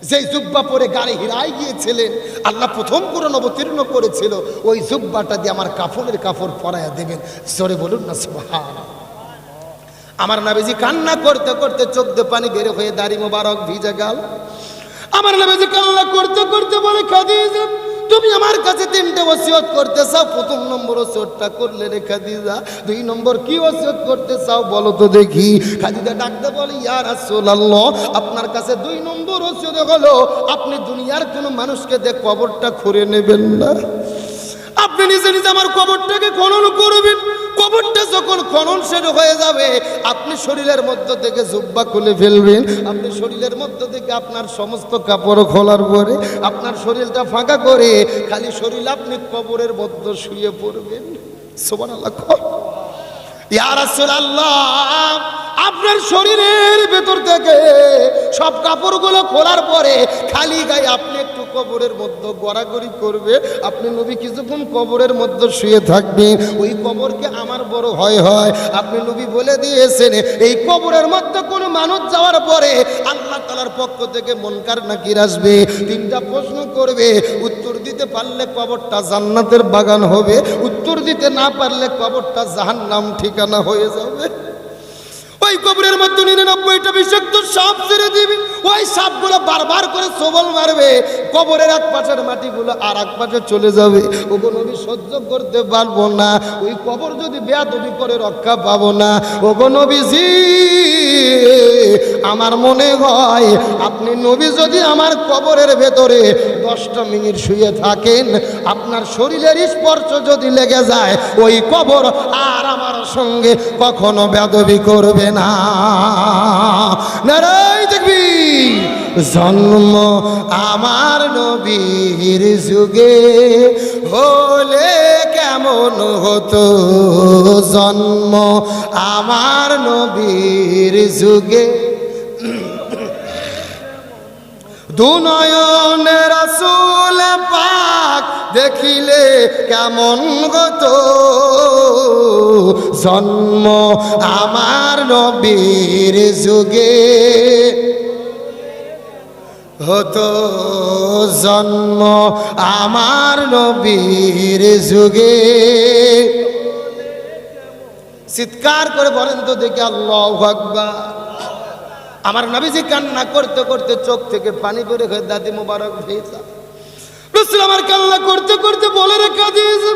যেই জুব্বা পরে গাড়ি হিরায় গিয়েছিলেন, আল্লাহ প্রথম কোরআন অবতীর্ণ করেছিল, ওই জুব্বাটা দিয়ে আমার কাফনের কাপড় পরাইয়া দেবেন। জোরে বলুন না সুবহানাল্লাহ। আমার নবীজি কান্না করতে করতে চোখ দিয়ে পানি বের হয়ে দাড়ি মোবারক ভিজে গেল। আমার নবীজি কান্না করতে করতে বলে খাদিজা তুমি আমার কাছে তিনটে ওসিয়ত করতে চাও, প্রথম নম্বর ওসিয়তটা করলে রে খাদিজা, দুই নম্বর কি ওসিয়ত করতে চাও বলো তো দেখি। খাদিজা ডাকতে বলে ইয়া রাসূলুল্লাহ, আপনার কাছে দুই নম্বর ওসিয়ত হলো আপনি দুনিয়ার কোনো মানুষকে দিয়ে কবরটা খুঁড়ে নেবেন না, আপনি নিজে নিজে আমার কবরটাকে খনন করবেন। কবরটা যখন খনন শেষ হয়ে যাবে, আপনি শরীরের মধ্য থেকে জুব্বা খুলে ফেলবেন, আপনি শরীরের মধ্য থেকে আপনার সমস্ত কাপড় খোলার পরে আপনার শরীরটা ফাঁকা করে খালি শরীর আপনি কবরের মধ্যে শুয়ে পড়বেন। সুবহানাল্লাহ। ইয়া রাসূলুল্লাহ, আপনার শরীরের ভেতর থেকে সব কাপড়গুলো খোলার পরে খালি গায়ে আপনি একটু কবরের মধ্যে গড়াগড়ি করবে, আপনি নবী কিছুক্ষণ কবরের মধ্যে শুয়ে থাকবেন। ওই কবরকে আমার বড় ভয় হয়। আপনি নবী বলে দিয়েছেন এই কবরের মধ্যে কোনো মানুষ যাওয়ার পরে আল্লাহ তাআলার পক্ষ থেকে মুনকার নাকির আসবে, তিনটা প্রশ্ন করবে, উত্তর দিতে পারলে কবরটা জান্নাতের বাগান হবে, উত্তর দিতে না পারলে কবরটা জাহান্নাম ঠিকানা হয়ে যাবে। ওই কবরের মধ্যে 99টা বিষাক্ত সাপ ছেড়ে দিবে, ওই সাপগুলো বারবার করে সবল মারবে, কবরের এক পাশের মাটিগুলো আর এক পাশে চলে যাবে। ওগো নবী সহ্য করতে পারবো না, ওই কবর যদি বেয়াদবি করে রক্ষা পাবো না। ওগো নবীজি, আমার মনে হয় আপনি নবী যদি আমার কবরের ভেতরে 10টা মিনিট শুয়ে থাকেন, আপনার শরীরের স্পর্শ যদি লেগে যায়, ওই কবর আর আমার সঙ্গে কখনো বেয়াদবি করবে না। নারায়ে তাকবীর। জন্ম আমার নবীর যুগে হলে কেমন হতো, জন্ম আমার নবীর যুগে দুনয়নে রাসূল পাক দেখিলে কেমন হতো, জন্ম আমার নবীর যুগে হতো জন্ম আমার নবীর যুগে। চিৎকার করে বলেন তো দেখি আল্লাহু আকবার। আমার নবীজি কান্না করতে করতে চোখ থেকে পানি বের হয়ে দাদি মোবারক ভেজা। রাসূল আমার কান্না করতে করতে বলে রে খাদিজা,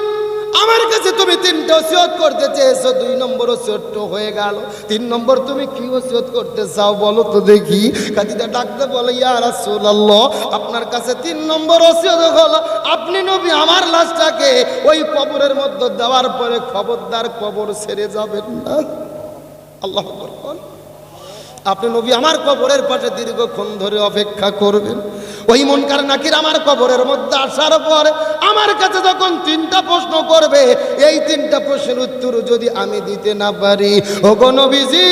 আমার কাছে তুমি তিনটা ওসিয়ত করতে চেয়েছো, 2 নম্বর ওসিয়ত হয়ে গেল, 3 নম্বর তুমি কি ওসিয়ত করতে চাও বলো তো দেখি। খাদিজা ডাকতে বলে ইয়া রাসূলুল্লাহ, আপনার কাছে 3 নম্বর ওসিয়ত হলো আপনি নবী আমার লাশটাকে ওই কবরের মধ্যে দেওয়ার পরে খবরদার কবর ছেড়ে যাবেন না। আল্লাহু আকবার। আপনি নবী আমার কবরের পাশে দীর্ঘক্ষণ ধরে অপেক্ষা করবেন। ওই মুনকার নাকির আমার কবরের মধ্যে আসার পরে আমার কাছে যখন 3টা প্রশ্ন করবে, এই 3টা প্রশ্নের উত্তর যদি আমি দিতে না পারি, ওগো নবীজি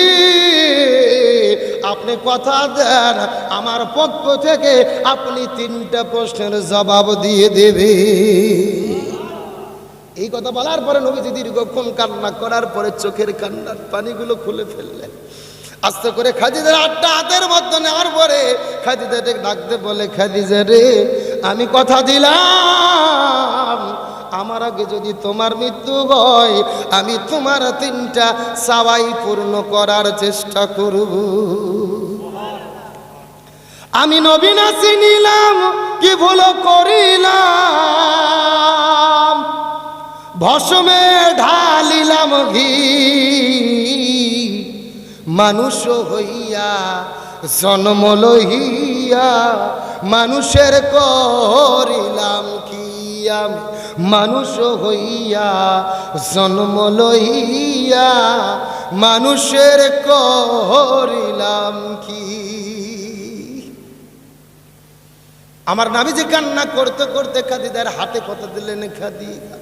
আপনি কথা দেন আমার পক্ষ থেকে আপনি 3টা প্রশ্নের জবাব দিয়ে দেবে। এই কথা বলার পরে নবীজি দীর্ঘক্ষণ কান্না করার পরে চোখের কান্নার পানিগুলো খুলে ফেললেন। আস্তে করে খাদিজার হাতটা হাতের মধ্যে নেওয়ার পরে খাদিজাকে ডাকতে বলে, খাদিজা রে আমি কথা দিলাম আমার আগে যদি তোমার মৃত্যু হয় আমি তোমার 3টা চাওয়াই পূর্ণ করার চেষ্টা করব। আমি নবী না চিনিলাম কি ভুল করিলাম, ভস্মে ঢালিলাম ঘি, মানুষ হইয়া জন্ম লইয়া মানুষের করিলাম কি, আমি মানুষ হইয়া জন্ম লইয়া মানুষের করিলাম কি। আমার নবীজি কান্না করতে করতে খাদিজার হাতে কথা দিলেন, খাদিজা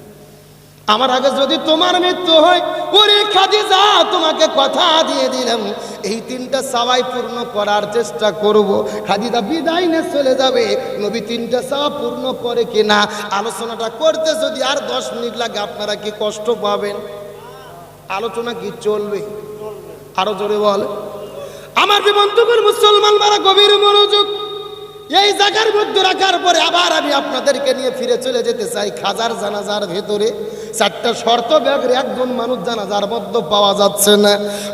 আমার আগে যদি তোমার মৃত্যু হয় ওরে খাদিজা তোমাকে কথা দিয়ে দিলাম এই 3টা চাওয়াই পূর্ণ করার চেষ্টা করব। খাদিজা বিদায় নিয়ে চলে যাবে, নবী 3টা চাওয়া পূর্ণ করে কিনা আলোচনাটা করতে যদি আর 10 মিনিট লাগে আপনারা কি কষ্ট পাবেন? আলোচনা কি চলবে? আরো জোরে বল। আমার বন্ধুগণ মুসলমান মারা গভীর মনোযোগ। এই জায়গার মধ্যে রাখার পরে আবার আমি আপনাদেরকে নিয়ে ফিরে চলে যেতে চাই খাজার জানাজার ভেতরে। 4টা শর্ত ব্যাগরে একজন মানুষ জানাজার মধ্যে পাওয়া যাচ্ছে না।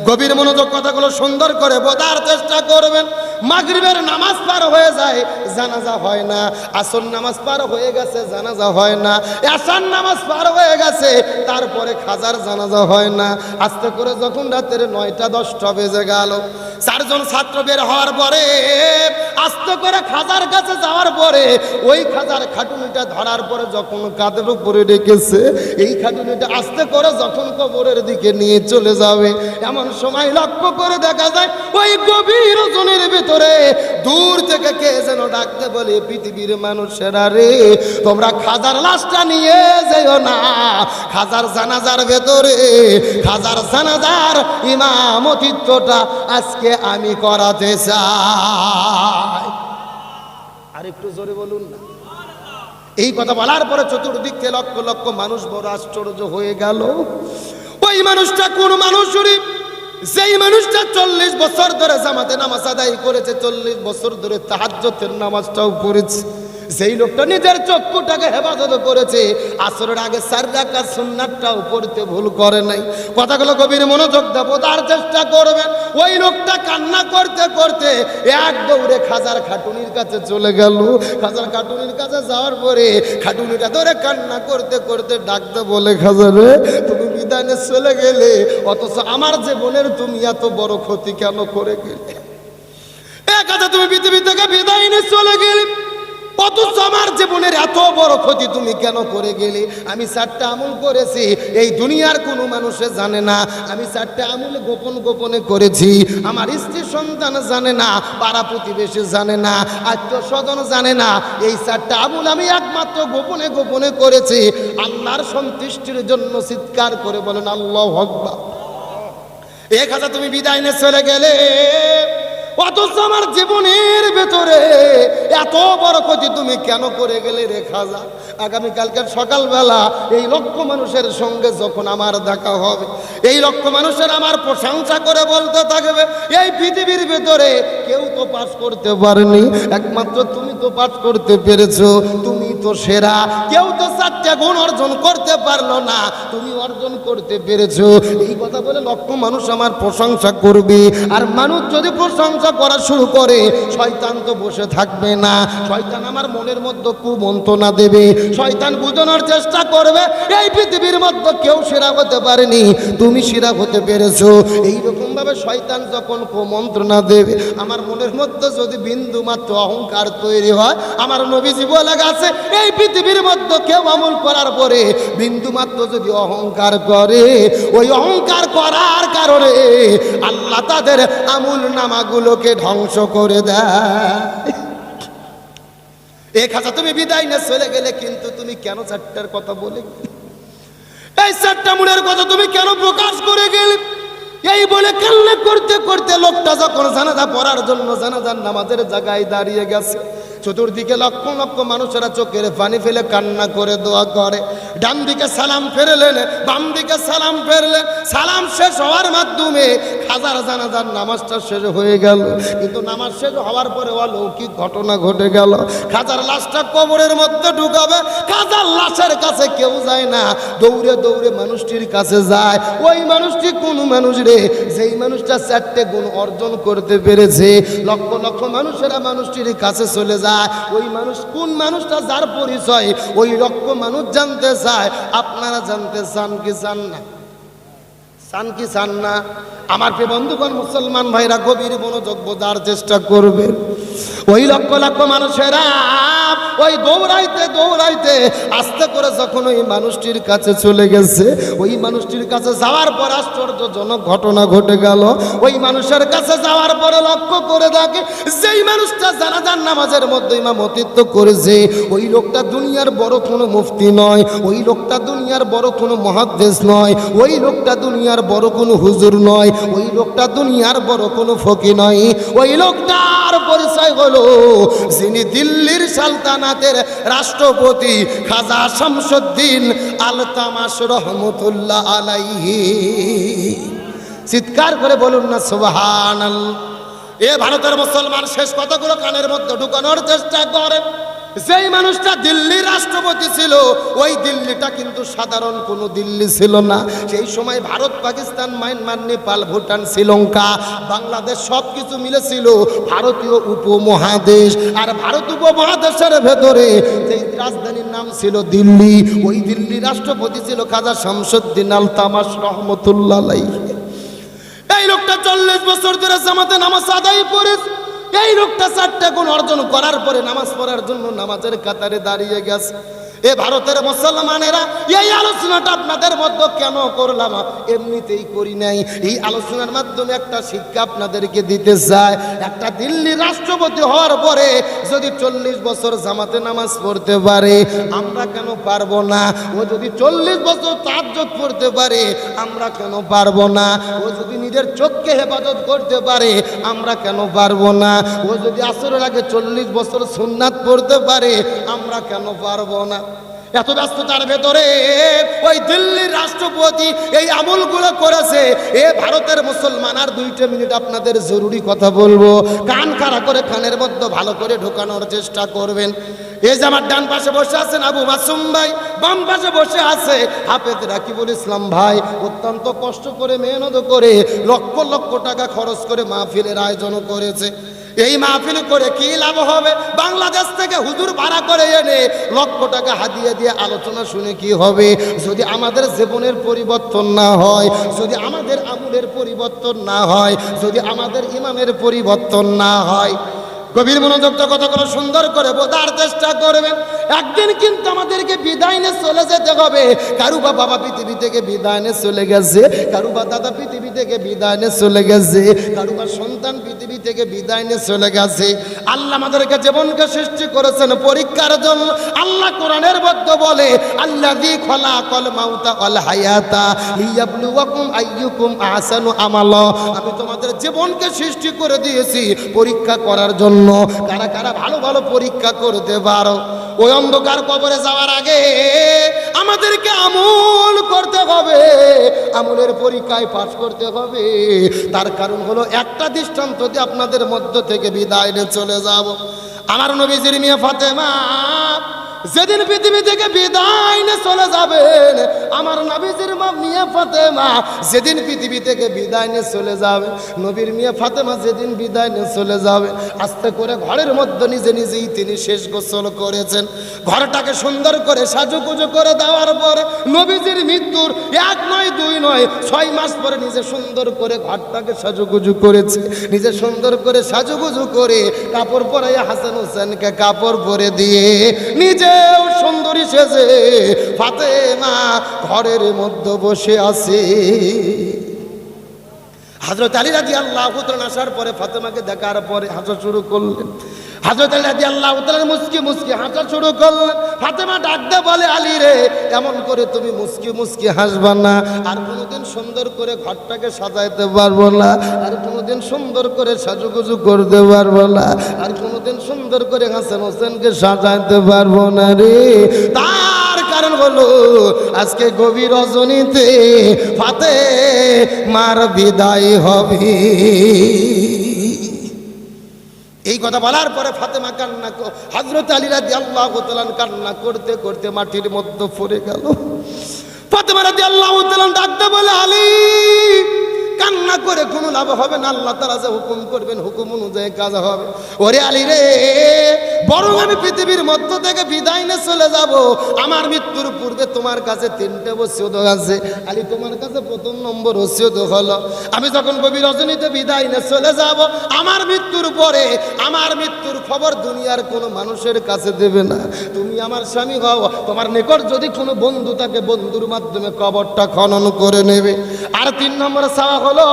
গভীর মনোযোগ, কথাগুলো সুন্দর করে বোঝার চেষ্টা করবেন। মাগরিবের নামাজ পার হয়ে যায় জানাজা হয় না, আসর নামাজ পার হয়ে গেছে জানাজা হয় না, এশার নামাজ পার হয়ে গেছে তারপরে খাজার জানাজা হয় না। আস্তে করে যখন রাতের 9টা 10টা বেজে গেল, 4জন ছাত্র বের হওয়ার পরে আস্তে করে খাজার কাছে যাওয়ার পরে ওই খাজার খাটুনিটা ধরার পরে যখন কাঁধের উপরে রেখেছে, এই খাটুনিটা আস্তে করে যখন কবরের দিকে নিয়ে চলে যাবে, এমন সময় লক্ষ্য করে দেখা যায় ওই গভীর জনের ভিতরে দূর থেকে কে যেন ডাকতে বলে, পৃথিবীর মানুষেরা রে তোমরা খাজার লাশটা নিয়ে যেও না, খাজার জানাজার ভেতরে খাজার জানাজার ইমামতিত্বটা আজকে আমি করাতে চাই। আর একটু জোরে বলুন না। এই কথা বলার পরে চতুর্দিক থেকে লক্ষ লক্ষ মানুষ বড় আশ্চর্য হয়ে গেল। ওই মানুষটা কোন মানুষ? যেই মানুষটা 40 বছর ধরে জামাতে নামাজ আদায় করেছে, 40 বছর ধরে তাহাজ্জুদের নামাজটাও পড়েছে, যেই লোকটা নিজের চক্ষুটাকে হেফাজত করেছে, আসরের আগে 4 রাকাত সুন্নাতটাও পড়তে ভুল করে নাই। কথাগুলো গভীর মনোযোগ দিয়ে বোঝার চেষ্টা করবেন। ওই লোকটা কান্না করতে করতে এক দৌড়ে খাজার খাটুনির কাছে চলে গেল। খাজার খাটুনির কাছে যাওয়ার পরে খাটুনিটা ধরে কান্না করতে করতে ডাকতে বলে, খাজা রে তুমি বিদায় নিয়ে চলে গেলে, অথচ আমার জীবনের তুমি এত বড় ক্ষতি কেন করে গেলে? খাজা তুমি পৃথিবী থেকে বিদায় নিয়ে চলে গেলে, অথচ আমার জীবনের এত বড় ক্ষতি তুমি কেন করে গেলে? আমি 4টা আমল করেছি, এই দুনিয়ার কোনো মানুষে জানে না। আমি 4টা আমল গোপন গোপনে করেছি, আমার স্ত্রী সন্তান জানে না, পাড়া প্রতিবেশী জানে না, আত্মীয় স্বজন জানে না। এই 4টা আমল আমি একমাত্র গোপনে গোপনে করেছি আল্লাহর সন্তুষ্টির জন্য। চিৎকার করে বলেন আল্লাহু আকবার। খাজা তুমি বিদায় নিয়ে চলে গেলে, অথচ আমার জীবনের ভেতরে এত বড় ক্ষতি তুমি কেন করে গেলে রে খাজা? আগামীকালকের সকালবেলা এই লক্ষ মানুষের সঙ্গে যখন আমার দেখা হবে, এই লক্ষ মানুষের আমার প্রশংসা করে বলতে থাকবে, এই পৃথিবীর ভেতরে কেউ তো পাস করতে পারেনি, একমাত্র তুমি তো পাস করতে পেরেছো, তুমি তো সেরা। কেউ তো 4টা গুণ অর্জন করতে পারলো না, তুমি অর্জন করতে পেরেছো। এই কথা বলে লক্ষ মানুষ আমার প্রশংসা করবে। আর মানুষ যদি প্রশংসা করা শুরু করে, শয়তান তো বসে থাকবে না। শয়তান আমার মনের মধ্যে কুমন্ত্রণা দেবে, শয়তান বুঝানোর চেষ্টা করবে এই পৃথিবীর মধ্যে কেউ সেরা হতে পারেনি, তুমি সেরা হতে পেরেছো। এইরকম ভাবে শয়তান যখন কুমন্ত্রণা দেবে, আমার মনের মধ্যে যদি বিন্দু মাত্র অহংকার তৈরি হয়, আমার নবীজি বলে গেছে এই পৃথিবীর মধ্যে কেউ আমল করার পরে বিন্দু মাত্র যদি অহংকার করে, ওই অহংকার করার কারণে আল্লাহ তাদের আমল নামাগুলোকে ধ্বংস করে দেয়। এক হাজার তুমি বিদায় না চলে গেলে, কিন্তু তুমি কেন 4টার কথা বলে, এই 4টা মুড়ের কথা তুমি কেন প্রকাশ করে গেলে? এই বলে কান্না করতে করতে লোকটা যখন জানাজা পড়ার জন্য জানাজার নামাজের জায়গায় দাঁড়িয়ে গেছে, চতুর্দিকে লক্ষ লক্ষ মানুষেরা চোখের পানি ফেলে কান্না করে দোয়া করে। ডান দিকে সালাম ফেরলেন, বাম দিকে সালাম ফেরলেন। সালাম শেষ হওয়ার মাধ্যমে খাজার জানাজার নামাজটা শেষ হয়ে গেল। কিন্তু নামাজ শেষ হওয়ার পরে অলৌকিক ঘটনা ঘটে গেল। খাজার লাশটা কবরের মধ্যে ঢুকাবে, খাজার লাশের কাছে কেউ যায় না, দৌড়ে দৌড়ে মানুষটির কাছে যায়। ওই মানুষটি কোন মানুষ রে, যেই মানুষটা 4টে গুণ অর্জন করতে পেরেছে। লক্ষ লক্ষ মানুষেরা মানুষটির কাছে চলে যায়। ওই মানুষ কোন মানুষটা, যার পরিচয় ওই লক্ষ মানুষ জানতে চায়। আপনারা জানতে চান কি চান না? চান কি চান না? আমার প্রিয় বন্ধুগণ, মুসলমান ভাইরা গভীর মনোযোগ বোঝার চেষ্টা করবেন। ওই লক্ষ লক্ষ মানুষেরা ওই দৌড়াইতে দৌড়াইতে আস্তে করে যখন ওই মানুষটির কাছে চলে গেছে, ওই মানুষটির কাছে যাওয়ার পর আশ্চর্যজনক ঘটনা ঘটে গেল। ওই মানুষের কাছে যাওয়ার পরে লক্ষ্য করে দেখে, যেই মানুষটা জানাজার নামাজের মধ্যে ইমামতিত্ব করেছে, ওই লোকটা দুনিয়ার বড় কোনো মুফতি নয়, ওই লোকটা দুনিয়ার বড় কোনো মুহাদ্দিস নয়, ওই লোকটা দুনিয়ার বড় কোনো হুজুর নয়, ওই লোকটা দুনিয়ার বড় কোনো ফকি নয়। ওই লোকটার পরিচয় হলো যিনি দিল্লির সালতানাতের রাষ্ট্রপতি খাজা শামসুদ্দিন আলতামাশ রহমতুল্লাহ আলাইহি। চিৎকার করে বলুন না সুবহানাল্লাহ। এ ভারতের মুসলমান, শেষ কথাগুলো কানের মধ্যে ঢুকানোর চেষ্টা করেন। যেই মানুষটা দিল্লির রাষ্ট্রপতি ছিল, ওই দিল্লিটা কিন্তু সাধারণ কোনো দিল্লি ছিল না। সেই সময় ভারত, পাকিস্তান, মায়ানমার, নেপাল, ভুটান, শ্রীলঙ্কা, বাংলাদেশ সব কিছু মিলেছিল ভারতীয় উপমহাদেশ। আর ভারত উপমহাদেশের ভেতরে যেই রাজধানীর নাম ছিল দিল্লি, ওই দিল্লি রাষ্ট্রপতি ছিল খাজা শামসুদ্দিন আলতামাশ রহমতুল্লাহ আলাইহি। এই লোকটা 40 বছর ধরে জামাতে নামাজ আদায় করেছে। এই লোকটা 4টে গুণ অর্জন করার পরে নামাজ পড়ার জন্য নামাজের কাতারে দাঁড়িয়ে গেছে। এ ভারতের মুসলমানেরা, এই আলোচনাটা আপনাদের মধ্যে কেন করলাম? এমনিতেই করি নাই। এই আলোচনার মাধ্যমে একটা শিক্ষা আপনাদেরকে দিতে চাই। একটা দিল্লির রাষ্ট্রপতি হওয়ার পরে যদি 40 বছর জামাতে নামাজ পড়তে পারে, আমরা কেন পারবো না? ও যদি 40 বছর তাহাজ্জুদ পড়তে পারে, আমরা কেন পারবো না? ও যদি নিজের চোখকে হেফাজত করতে পারে, আমরা কেন পারবো না? ও যদি আসরের আগে 40 বছর সুন্নাত পড়তে পারে, আমরা কেন পারবো না? এত ব্যস্ততার ভেতরে ওই দিল্লির রাষ্ট্রপতি এই আমলগুলো করেছে। এ ভারতের মুসলমান, আর 2টা মিনিট আপনাদের জরুরি কথা বলবো, কান খাড়া করে কানের মধ্যে ভালো করে ঢোকানোর চেষ্টা করবেন। এই যে আমার ডান পাশে বসে আছেন আবু মাসুম ভাই, বাম পাশে বসে আছে হাফেজ রাকিবুল ইসলাম ভাই। অত্যন্ত কষ্ট করে, মেহনত করে, লক্ষ লক্ষ টাকা খরচ করে মাহফিলের আয়োজন করেছে। এই মাহফিল করে কি লাভ হবে? বাংলাদেশ থেকে হুজুর ভাড়া করে এনে লক্ষ টাকা হাদিয়া দিয়ে আলোচনা শুনে কি হবে? যদি আমাদের জীবনের পরিবর্তন না হয়, যদি আমাদের আমলের পরিবর্তন না হয়, যদি আমাদের ইমানের পরিবর্তন না হয়। গভীর মনোযোগটা কতগুলো সুন্দর করে বোঝার চেষ্টা করবেন। একদিন কিন্তু আমাদেরকে বিদায় নিয়ে চলে যেতে হবে। কারুবা বাবা পৃথিবী থেকে বিদায় নিয়ে চলে গেছে, কারুবা দাদা পৃথিবী থেকে বিদায় নিয়ে চলে গেছে, কারুবা সন্তান পৃথিবী থেকে বিদায় নিয়ে চলে গেছে। আল্লাহ আমাদেরকে জীবনকে সৃষ্টি করেছেন পরীক্ষার জন্য। আল্লাহ কোরআনের মধ্যে বলে, আল্লাযী খালাকাল মাউতা ওয়াল হায়াতা লিয়াবলুয়াকুম আইয়ুকুম আহসানু আমালা। আমি তোমাদের জীবনকে সৃষ্টি করে দিয়েছি পরীক্ষা করার জন্য, কারা কারা ভালো ভালো পরীক্ষা করতে পারো। ওই অন্ধকার কবরে যাওয়ার আগে আমাদেরকে আমল করতে হবে, আমলের পরীক্ষায় পাস করতে হবে। তার কারণ হলো একটা দৃষ্টান্ত দিয়ে আপনাদের মধ্য থেকে বিদায় নিয়ে চলে যাব। আমার নবীজির মেয়ে ফাতেমা যেদিন পৃথিবী থেকে বিদায় নিয়ে চলে যাবেন, আমার নবীজির মা মিয়া ফাতেমা যেদিন পৃথিবী থেকে বিদায় নিয়ে চলে যাবে, নবীর মিয়া ফাতেমা যেদিন বিদায় নিয়ে চলে যাবে, আস্তে করে ঘরের মধ্যে নিজে নিজেই তিনি শেষ গোসল করেছেন। ঘরটাকে সুন্দর করে সাজুগুজু করে দেওয়ার পরে নবীজির মৃত্যুর 1 নয় 2 নয় 6 মাস পরে নিজে সুন্দর করে ঘরটাকে সাজুগুজু করেছে। নিজে সুন্দর করে সাজুগুজু করে কাপড় পরাইয়া হাসান হোসেনকে কাপড় পরে দিয়ে নিজে সুন্দরী সেজে ফাতেমা ঘরের মধ্যে বসে আছে। হযরত আলী রাদিয়াল্লাহু তাআলা আসার পরে ফাতেমাকে দেখার পরে হাসা শুরু করলেন। হযরত আলী রাদিয়াল্লাহু তাআলা মুস্কি মুস্কি হাসা শুরু করলেন। ফাতেমা ডাক দিয়ে বলে, আলী রে, এমন করে তুমি মুস্কি মুস্কি হাসবা না। আর কোনোদিন সুন্দর করে ঘরটাকে সাজাইতে পারবো না, আর কোনোদিন সুন্দর করে সাজুগুজু করতে পারবো না, আর কোনোদিন সুন্দর করে হাসান হোসেনকে সাজাইতে পারবো না রে। তার কারণ হলো আজকে গভীর রজনীতে ফাতেমার বিদায় হবে। এই কথা বলার পরে ফাতেমা কান্না, হযরত আলী রাদিয়াল্লাহু তাআলা কান্না করতে করতে মাটির মধ্যে পড়ে গেল। ফাতেমা রাদিয়াল্লাহু তাআলা ডাকতে বলে, আলী, কান্না করে কোনো লাভ হবে না, আল্লাহ তাআলা যে হুকুম করবেন হুকুম অনুযায়ী কাজ হবে। ওরে আলী রে, বরং আমি পৃথিবীর মধ্য থেকে বিদায় নিয়ে চলে যাব। আমার মৃত্যুর পূর্বে তোমার কাছে 3টে ওসিয়ত আছে। আলী, তোমার কাছে প্রথম নম্বর ওসিয়ত হলো, আমি যখন গভীর রজনীতে বিদায় নিয়ে চলে যাব, আমার মৃত্যুর পরে আমার মৃত্যুর খবর দুনিয়ার কোনো মানুষের কাছে দেবে না। তুমি আমার স্বামী হও, তোমার নিকট যদি কোনো বন্ধু থাকে বন্ধুর মাধ্যমে কবরটা খনন করে নেবে। আর 3 নম্বর চাওয়া হলো,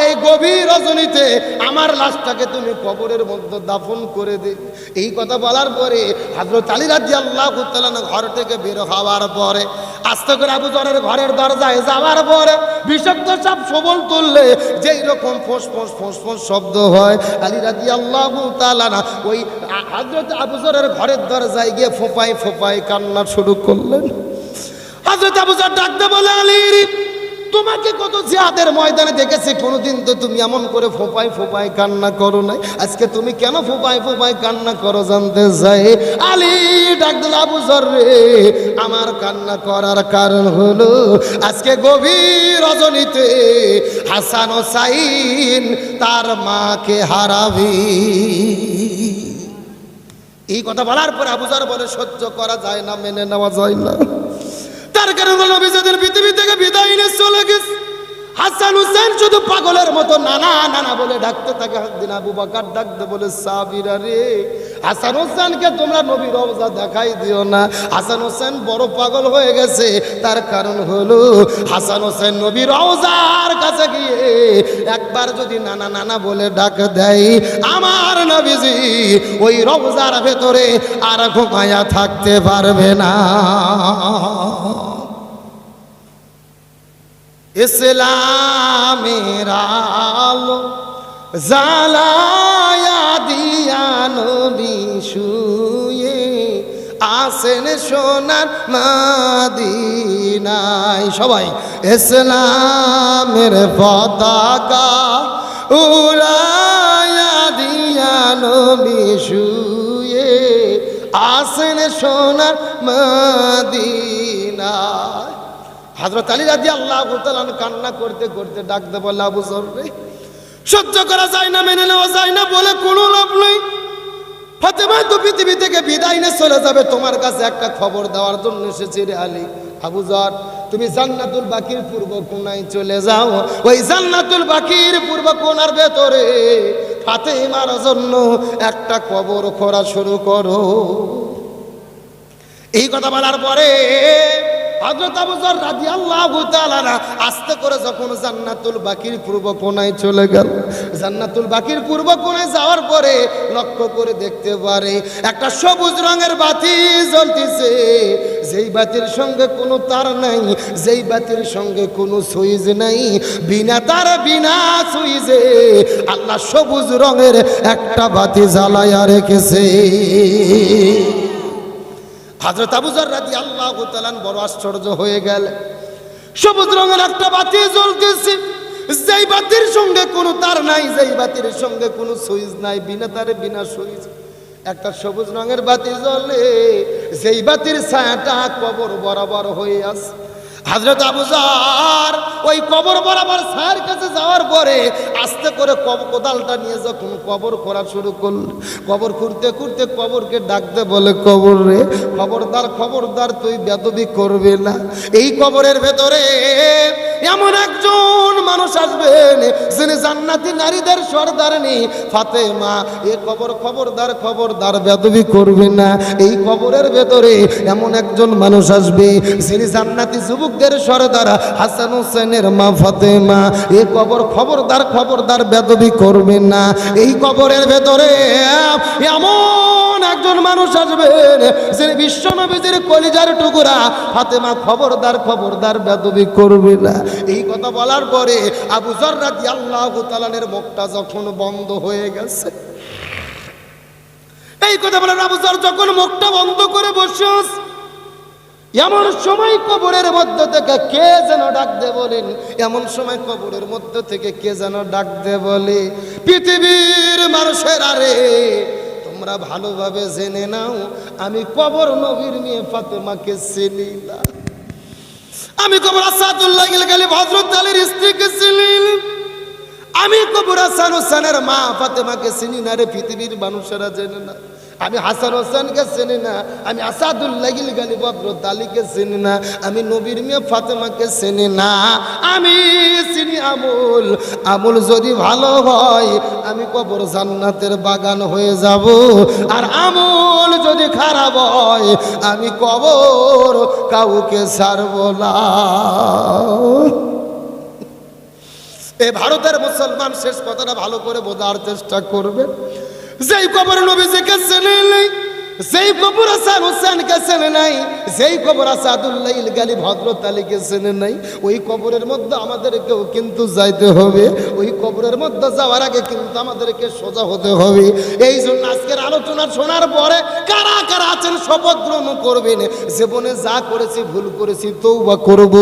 এই গভীর রজনীতে আমার লাশটাকে তুমি কবরের মধ্যে দাফন করে দে। এই কথা বলার পরে হযরত আলী রাদিয়াল্লাহু তাআলা ঘর থেকে বের হওয়ার পরে আস্তে করে আবু যরের ঘরের দরজায় যাওয়ার পরে বিষাক্ত সাপ সবল তুললে যেই রকম ফোঁস ফোঁস ফোঁস ফোঁস শব্দ হয়, আলী রাদিয়াল্লাহু তাআলা ওই হযরত আবু যরের ঘরের দরজায় গিয়ে ফোঁপায় ফোঁপায় কান্না শুরু করলেন। হযরত আবু যর ডাকতে বলে, আলী, তোমাকে কত জিহাদের ময়দানে দেখেছি, কোনোদিন তো তুমি এমন করে ফোঁপায় ফোঁপায় কান্না করো নাই, আজকে তুমি কেন ফোঁপায় ফোঁপায় কান্না করো জানতে চাই। আলী ডাক দিল, আবু যর রে, আমার কান্না করার কারণ হলো আজকে গভীর রজনীতে হাসান হোসাইন তার মাকে হারাবি। এই কথা বলার পরে আবু যর বলে, সহ্য করা যায় না, মেনে নেওয়া যায় না। তার কারণ হলো নবী যেদিন পৃথিবী থেকে বিদায় নিয়ে চলে গেছে, হাসান হোসেন শুধু পাগলের মতো নানা নানা বলে ডাকতে থাকে। একদিন আবু বকর ডাকতে বলে, সাবিরা রে, হাসান হোসেনকে তোমরা নবীর রওজা দেখাই দিও না। হাসান হোসেন বড় পাগল হয়ে গেছে। তার কারণ হলো হাসান হোসেন নবীর রওজার কাছে গিয়ে একবার যদি নানা নানা বলে ডাক দেয়, আমার নবীজি ওই রওজার ভেতরে আর ঘুমায়া থাকতে পারবে না। ইসলামের আলো জ্বালায়া দিয়া নবী শুয়ে আসেন সোনার মদিনায়। সবাই ইসলামের পতাকা উড়ায়া দিয়া নবী শুয়ে আসেন সোনার মদিনায়। হযরত আলী রাদিয়াল্লাহু তাআলা কান্না করতে করতে ডাকতে বলে, আবু যর রে, সহ্য করা যায় না, মেনে নেওয়া যায় না বলে কোনো লাভ নেই। ফাতেমা তো পৃথিবী থেকে বিদায় নিয়ে চলে যাবে, তোমার কাছে একটা খবর দেওয়ার জন্য এসেছি রে আলী। আবু যর, তুমি জান্নাতুল বাকির পূর্ব কোণায় চলে যাও। ওই জান্নাতুল বাকির পূর্ব কোণার ভেতরে ফাতেমার জন্য একটা কবর খোঁড়া শুরু করো। এই কথা বলার পরে হযরত আবু যর রাদিয়াল্লাহু তাআলা আস্তে করে যখন জান্নাতুল বাকির পূর্ব কোণায় চলে গেল, জান্নাতুল বাকির পূর্ব কোণায় যাওয়ার পরে লক্ষ্য করে দেখতে পারে একটা সবুজ রঙের বাতি জ্বলতেছে, যেই বাতির সঙ্গে কোনো তার নাই, যেই বাতির সঙ্গে কোনো সুইচ নাই, বিনা তার বিনা সুইচে আল্লাহ সবুজ রঙের একটা বাতি জ্বালায়া রেখেছে। হযরত আবু যর রাদিয়াল্লাহু তাআলা বড় আশ্চর্য হয়ে গেল, সবুজ রঙের একটা বাতি জ্বলতেছে, যেই বাতির সঙ্গে কোনো তার নাই, যেই বাতির সঙ্গে কোনো সুইচ নাই, বিনা তারে বিনা সুইচ একটা সবুজ রঙের বাতি জ্বলে, যেই বাতির ছায়াটা কবর বরাবর হয়ে আছে। হযরত আবু যর ওই কবর বরাবর ছায়ার কাছে যাওয়ার পরে আস্তে করে কোদালটা নিয়ে যখন কবর খোঁড়া শুরু করল, কবর খুঁড়তে খুঁড়তে কবরকে ডাকতে বলে, কবর রে, খবরদার খবরদার তুই বেয়াদবি করবে না। এই কবরের ভেতরে এমন একজন মানুষ আসবেন যিনি জান্নাতি নারীদের সর্দারনি ফাতেমা। এ কবর খবরদার খবরদার বেয়াদবি করবে না। এই কবরের ভেতরে এমন একজন মানুষ আসবে যিনি জান্নাতি যুবকদের সর্দার হাসান হোসেনের মা ফাতেমা। এ কবর খবরদার খবরদার বেয়াদবি করবে না। এই কবরের ভেতরে এমন একজন মানুষ আসবেন যিনি বিশ্বনবীর কলিজার টুকরা ফাতেমা, খবরদার খবরদার বেয়াদবি করবে না। এই কথা বলার পরে আবু যর রাদিয়াল্লাহু তাআলার মুখটা যখন বন্ধ হয়ে গেছে, এই কথা বলার আবু যর যখন মুখটা বন্ধ করে বসে আছে, এমন সময় কবরের মধ্য থেকে কে যেন ডাক দে বলেন, এমন সময় কবরের মধ্য থেকে কে যেন ডাক দে বলে, পৃথিবীর মানুষের আরে তোমরা ভালোভাবে জেনে নাও, আমি কবর নবীর মেয়ে ফাতেমাকে চিনি না। আমি কবর আসাদুল্লাহ গালিব হযরত আলীর স্ত্রীকে চিনি না। আমি কবর হাসান হোসেনের মা ফাতেমাকে চিনি না রে, পৃথিবীর মানুষেরা জেনে না। আমি হাসান হোসেনকে চিনি না, আমি আসাদুল্লাহ গালিব হযরত আলীকে চিনি না, আমি নবীর মেয়ে ফাতেমাকে চিনি না। আমি চিনি আমল, আমল যদি ভালো হয় আমি কবর জান্নাতের বাগান হয়ে যাব, আর আমল যদি খারাপ হয় আমি কবর কাউকে ছাড়ব না। এই ভারতের মুসলমান শেষ কথাটা ভালো করে বোঝার চেষ্টা করবে। যেই কবর নবীজিকে চেনে নাই, যেই কবর হাসান হোসেনকে চেনে নাই, যেই কবর আসাদুল্লাহ গালিব হযরত আলীকে চেনে নাই, ওই কবরের মধ্যে আমাদেরকেও কিন্তু যাইতে হবে। ওই কবরের মধ্যে যাওয়ার আগে কিন্তু আমাদেরকে সোজা হতে হবে। এই জন্য আজকের আলোচনা শোনার পরে কারা কারা আছেন শপথ গ্রহণ করবেন, জীবনে যা করেছি ভুল করেছি তওবা করব।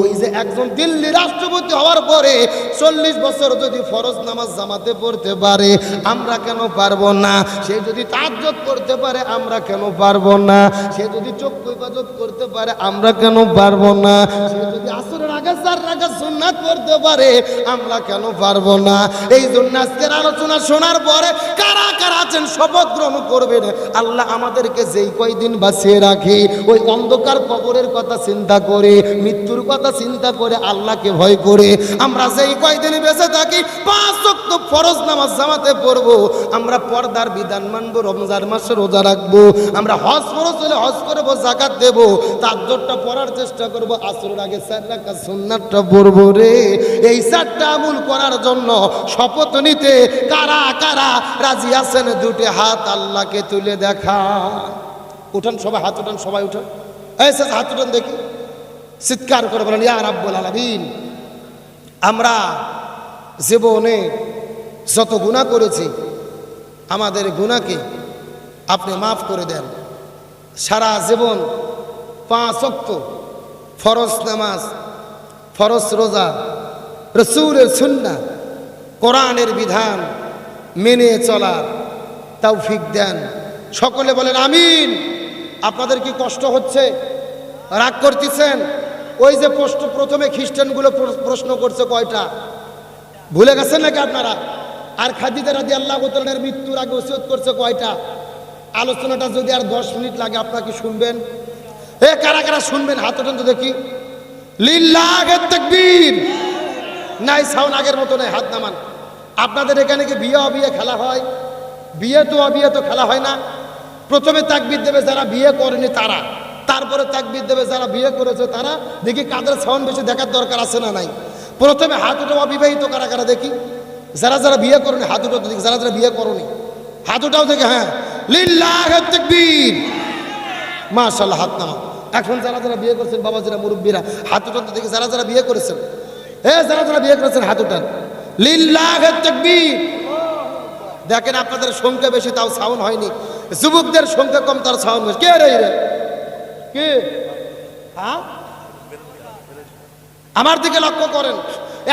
ওই যে একজন দিল্লি রাষ্ট্রপতি হওয়ার পরে 40 বছর যদি ফরজ নামাজ জামাতে পড়তে পারে আমরা কেন পারবো না? সে যদি তাহাজ্জুদ করতে পারে আমরা কেন পারবো না? সে যদি চক্ষু ইবাদত করতে পারে আমরা কেন পারবো না? সে যদি আসরের আগে 4 রাকাত সুন্নাত পড়তে পারে আমরা কেন পারবো না? এই জন্য আজকের আলোচনা শোনার পরে কারা কারা আছেন শপথ গ্রহণ করবেন, আল্লাহ আমাদেরকে যেই কয়দিন বাঁচিয়ে রাখি ওই অন্ধকার কবরের কথা চিন্তা করে, মৃত্যুর কথা চিন্তা করে, আল্লাহকে ভয় করে আমরা যেই কয়দিন বেঁচে থাকি 5 ওয়াক্ত ফরজ নামাজ জামাতে পড়বো, আমরা পর্দার বিধান মানবো, রমজান মাসে রোজা রাখবো, আমরা হজ ফরজ হলে হজ করবো, যাকাত দেবো, তাহাজ্জুদটা পড়ার চেষ্টা করবো, আসরের আগে 4 রাকাত সুন্নাতটা পড়বো রে। এই 4টা আমল করার জন্য শপথ নিতে কারা কারা রাজি আছেন? 2টি হাত আল্লাহকে তুলে দেখা। উঠান সবাই, হাত উঠান, সবাই উঠান। এই স্যার হাত উঠান দেখি, চিৎকার করে বলেন ইয়া রাব্বুল আলামিন। আমরা জীবনে যত গুনাহ করেছি আমাদের গুনাহকে আপনি মাফ করে দেন। সারা জীবন 5 ওয়াক্ত ফরজ নামাজ, ফরজ রোজা, রাসূলের সুন্নাহ, কোরআনের বিধান মেনে চলার তৌফিক দেন। সকলে বলেন আমিন। আপনাদের কি কষ্ট হচ্ছে? রাগ করতেছেন? ওই যে প্রথমে খ্রিস্টানগুলো প্রশ্ন করছে কয়টা, ভুলে গেছেন নাকি আপনারা? আর খাদিজা রাদিয়াল্লাহু তাআলার মৃত্যুর আগে ওসিয়ত করছে কয়টা? আলোচনাটা যদি আর 10 মিনিট লাগে আপনারা কি শুনবেন? এ কারা কারা শুনবেন হাত ওঠান তো দেখি। লিল্লাহি তাকবীর। নাই সাউন্ড আগের মতো নাই, হাত নামান। আপনাদের এখানে কি বিয়ে অবিয়ে খেলা হয়? বিয়ে তো অবিয়ে তো খেলা হয় না। প্রথমে তাকবীর দেবে যারা বিয়ে করেনি তারা, তারপরে তাকবীর দেবে। যারা বিয়ে করেছে তারা দেখি কাদের সাউন্ড বেশি দেখার দরকার আছে না নাই। প্রথমে হাত উঠাও অবিবাহিত কারা কারা দেখি, যারা যারা বিয়ে করনি হাত উঠাও দেখি, যারা যারা বিয়ে করনি হাত উঠাও দেখে। হ্যাঁ, লিল্লাহি তাকবীর, মাশাআল্লাহ, হাত নামা। এখন যারা যারা বিয়ে করেছেন বাবাজিরা মুরব্বীরা হাত উঠান তো দেখি, যারা যারা বিয়ে করেছেন, যারা যারা বিয়ে করেছেন হাত উঠান। লিল্লাহি তাকবীর। দেখেন আপনাদের সংখ্যা বেশি তাও সাউন্ড হয়নি, যুবকদের সংখ্যা কম তার সাউন্ড বেশি। কে রে কে? হ্যাঁ, আমার দিকে লক্ষ্য করেন।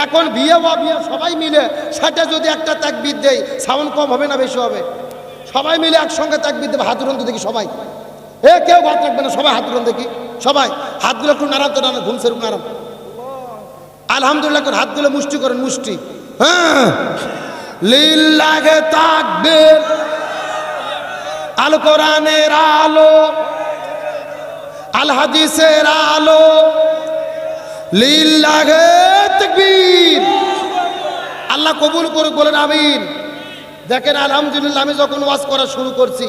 এখন বিয়ে বা বিয়ে সবাই মিলে সেটা যদি একটা তাকবীর দেয় সাউন্ড কম হবে না বেশি হবে? সবাই মিলে একসঙ্গে তাকবীর দেবে, হাত উঠান তো দেখি সবাই। কেউ হাত রাখবে না, সবাই হাত উঠান দেখি। সবাই হাতগুলো একটু নাড়ান তো, নাড়ান, ঘুম সেরকম নাড়ান। আলহামদুলিল্লাহ করে হাতগুলো মুষ্টি করেন, মুষ্টি। হ্যাঁ, লিল্লাহি তাকবীর। আল কোরআনের আলো, আল হাদিসের আলো, লিল্লাহি তাকবীর। আল্লাহ কবুল করুক, বলেন আমিন। দেখেন আলহামদুলিল্লাহ, আমি যখন ওয়াজ করা শুরু করছি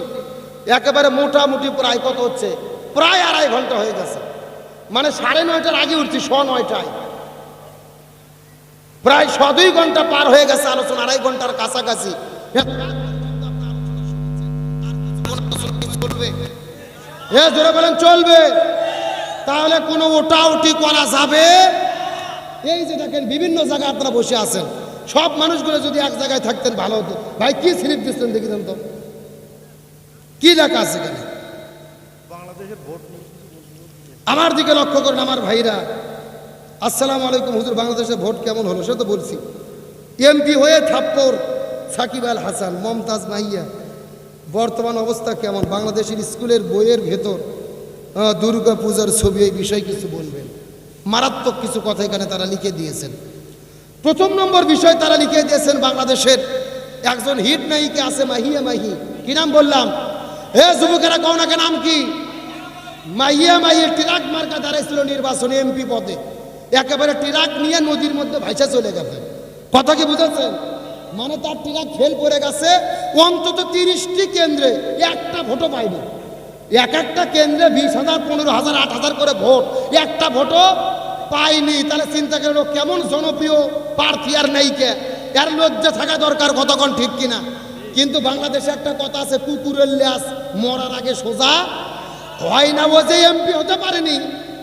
একেবারে মোটামুটি প্রায় কত হচ্ছে, প্রায় 2.5 ঘন্টা হয়ে গেছে। মানে 9:30টার আগে উঠছি, 9:30টায়, প্রায় 2 ঘন্টা পার হয়ে গেছে আলোচনা, 2.5 ঘন্টার কাছাকাছি। জোরে বলেন চলবে? তাহলে কোনো ওটাউটি করা যাবে? এই যে দেখেন বিভিন্ন জায়গায় আপনারা বসে আছেন, সব মানুষগুলো যদি এক জায়গায় থাকতেন ভালো হতো। ভাই কি স্লিপ দিচ্ছেন দেখি তো, কি লেখা আছে এখানে? বাংলাদেশের ভোট। আমার দিকে লক্ষ্য করেন আমার ভাইরা। আসসালামু আলাইকুম হুজুর, বাংলাদেশের ভোট কেমন হলো? সে তো বলছি। এমপি হয়ে থাপ্পড় সাকিব আল হাসান, মমতাজ মাহিয়া, বর্তমান অবস্থা কেমন? বাংলাদেশের স্কুলের বইয়ের ভেতর দুর্গা পূজার ছবি, এই বিষয়ে কিছু বলবেন। মারাত্মক কিছু কথা এখানে তারা লিখে দিয়েছেন। প্রথম নম্বর বিষয় তারা লিখে দিয়েছেন, বাংলাদেশের একজন হিট নায়িকা আছে মাহিয়া মাহি। কি নাম বললাম? যুবকেরা কও না, নাম কি? মাহিয়া মাহি ট্রাক মার্কা দাঁড়াইছিল নির্বাচনে এমপি পদে, একেবারে ট্রাক নিয়ে নদীর মধ্যে ভাইসা চলে গেছে। কথা কি বুঝেছেন? মানে তার ট্রাক ফেল করে গেছে। অন্তত 30টি কেন্দ্রে একটা ভোটও পায়নি। এক একটা কেন্দ্রে 20,000, 15,000, 8,000 করে ভোট, একটা ভোটও পায়নি। তাহলে চিন্তা করে কেমন জনপ্রিয় প্রার্থী আর নায়িকা, এর লজ্জা থাকা দরকার। কতক্ষণ ঠিক কিনা? কিন্তু বাংলাদেশে একটা কথা আছে, কুকুরের ল্যাস মরার আগে সোজা হয় না। ও যে এমপি হতে পারেনি,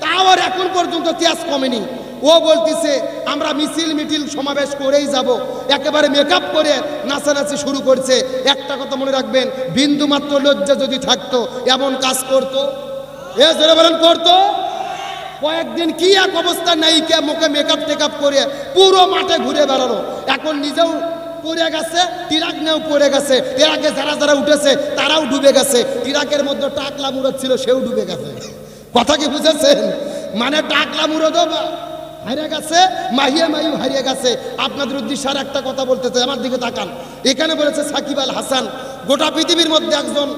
তাও আর এখন পর্যন্ত তেজ কমেনি। ও বলতেছে আমরা মিছিল মিটিল সমাবেশ করেই যাব, একেবারে মেকআপ করে নাচানাচি শুরু করছে। একটা কথা মনে রাখবেন, বিন্দু মাত্র লজ্জা যদি থাকতো এমন কাজ করতো? জোরে বলেন করতো? কয়েকদিন কি এক অবস্থা নায়িকা মুখে মেকআপ টেকআপ করে পুরো মাঠে ঘুরে বেড়ানো। এখন নিজেও পড়ে গেছে, ট্রাক নিয়েও পড়ে গেছে। এর আগে যারা যারা উঠেছে তারাও ডুবে গেছে। ট্রাকের মধ্যে টাকলা মুরদ ছিল, সেও ডুবে গেছে। কথা কি বুঝেছেন? মানে টাকলা মুরদও হারিয়ে গেছে, মাহিয়া মাহিও হারিয়ে গেছে। আপনাদের উদ্দেশ্যে আর একটা কথা বলতে চাই, আমার দিকে তাকান। এখানে বলেছে সাকিব আল হাসান, গোটা পৃথিবীর মধ্যে একজন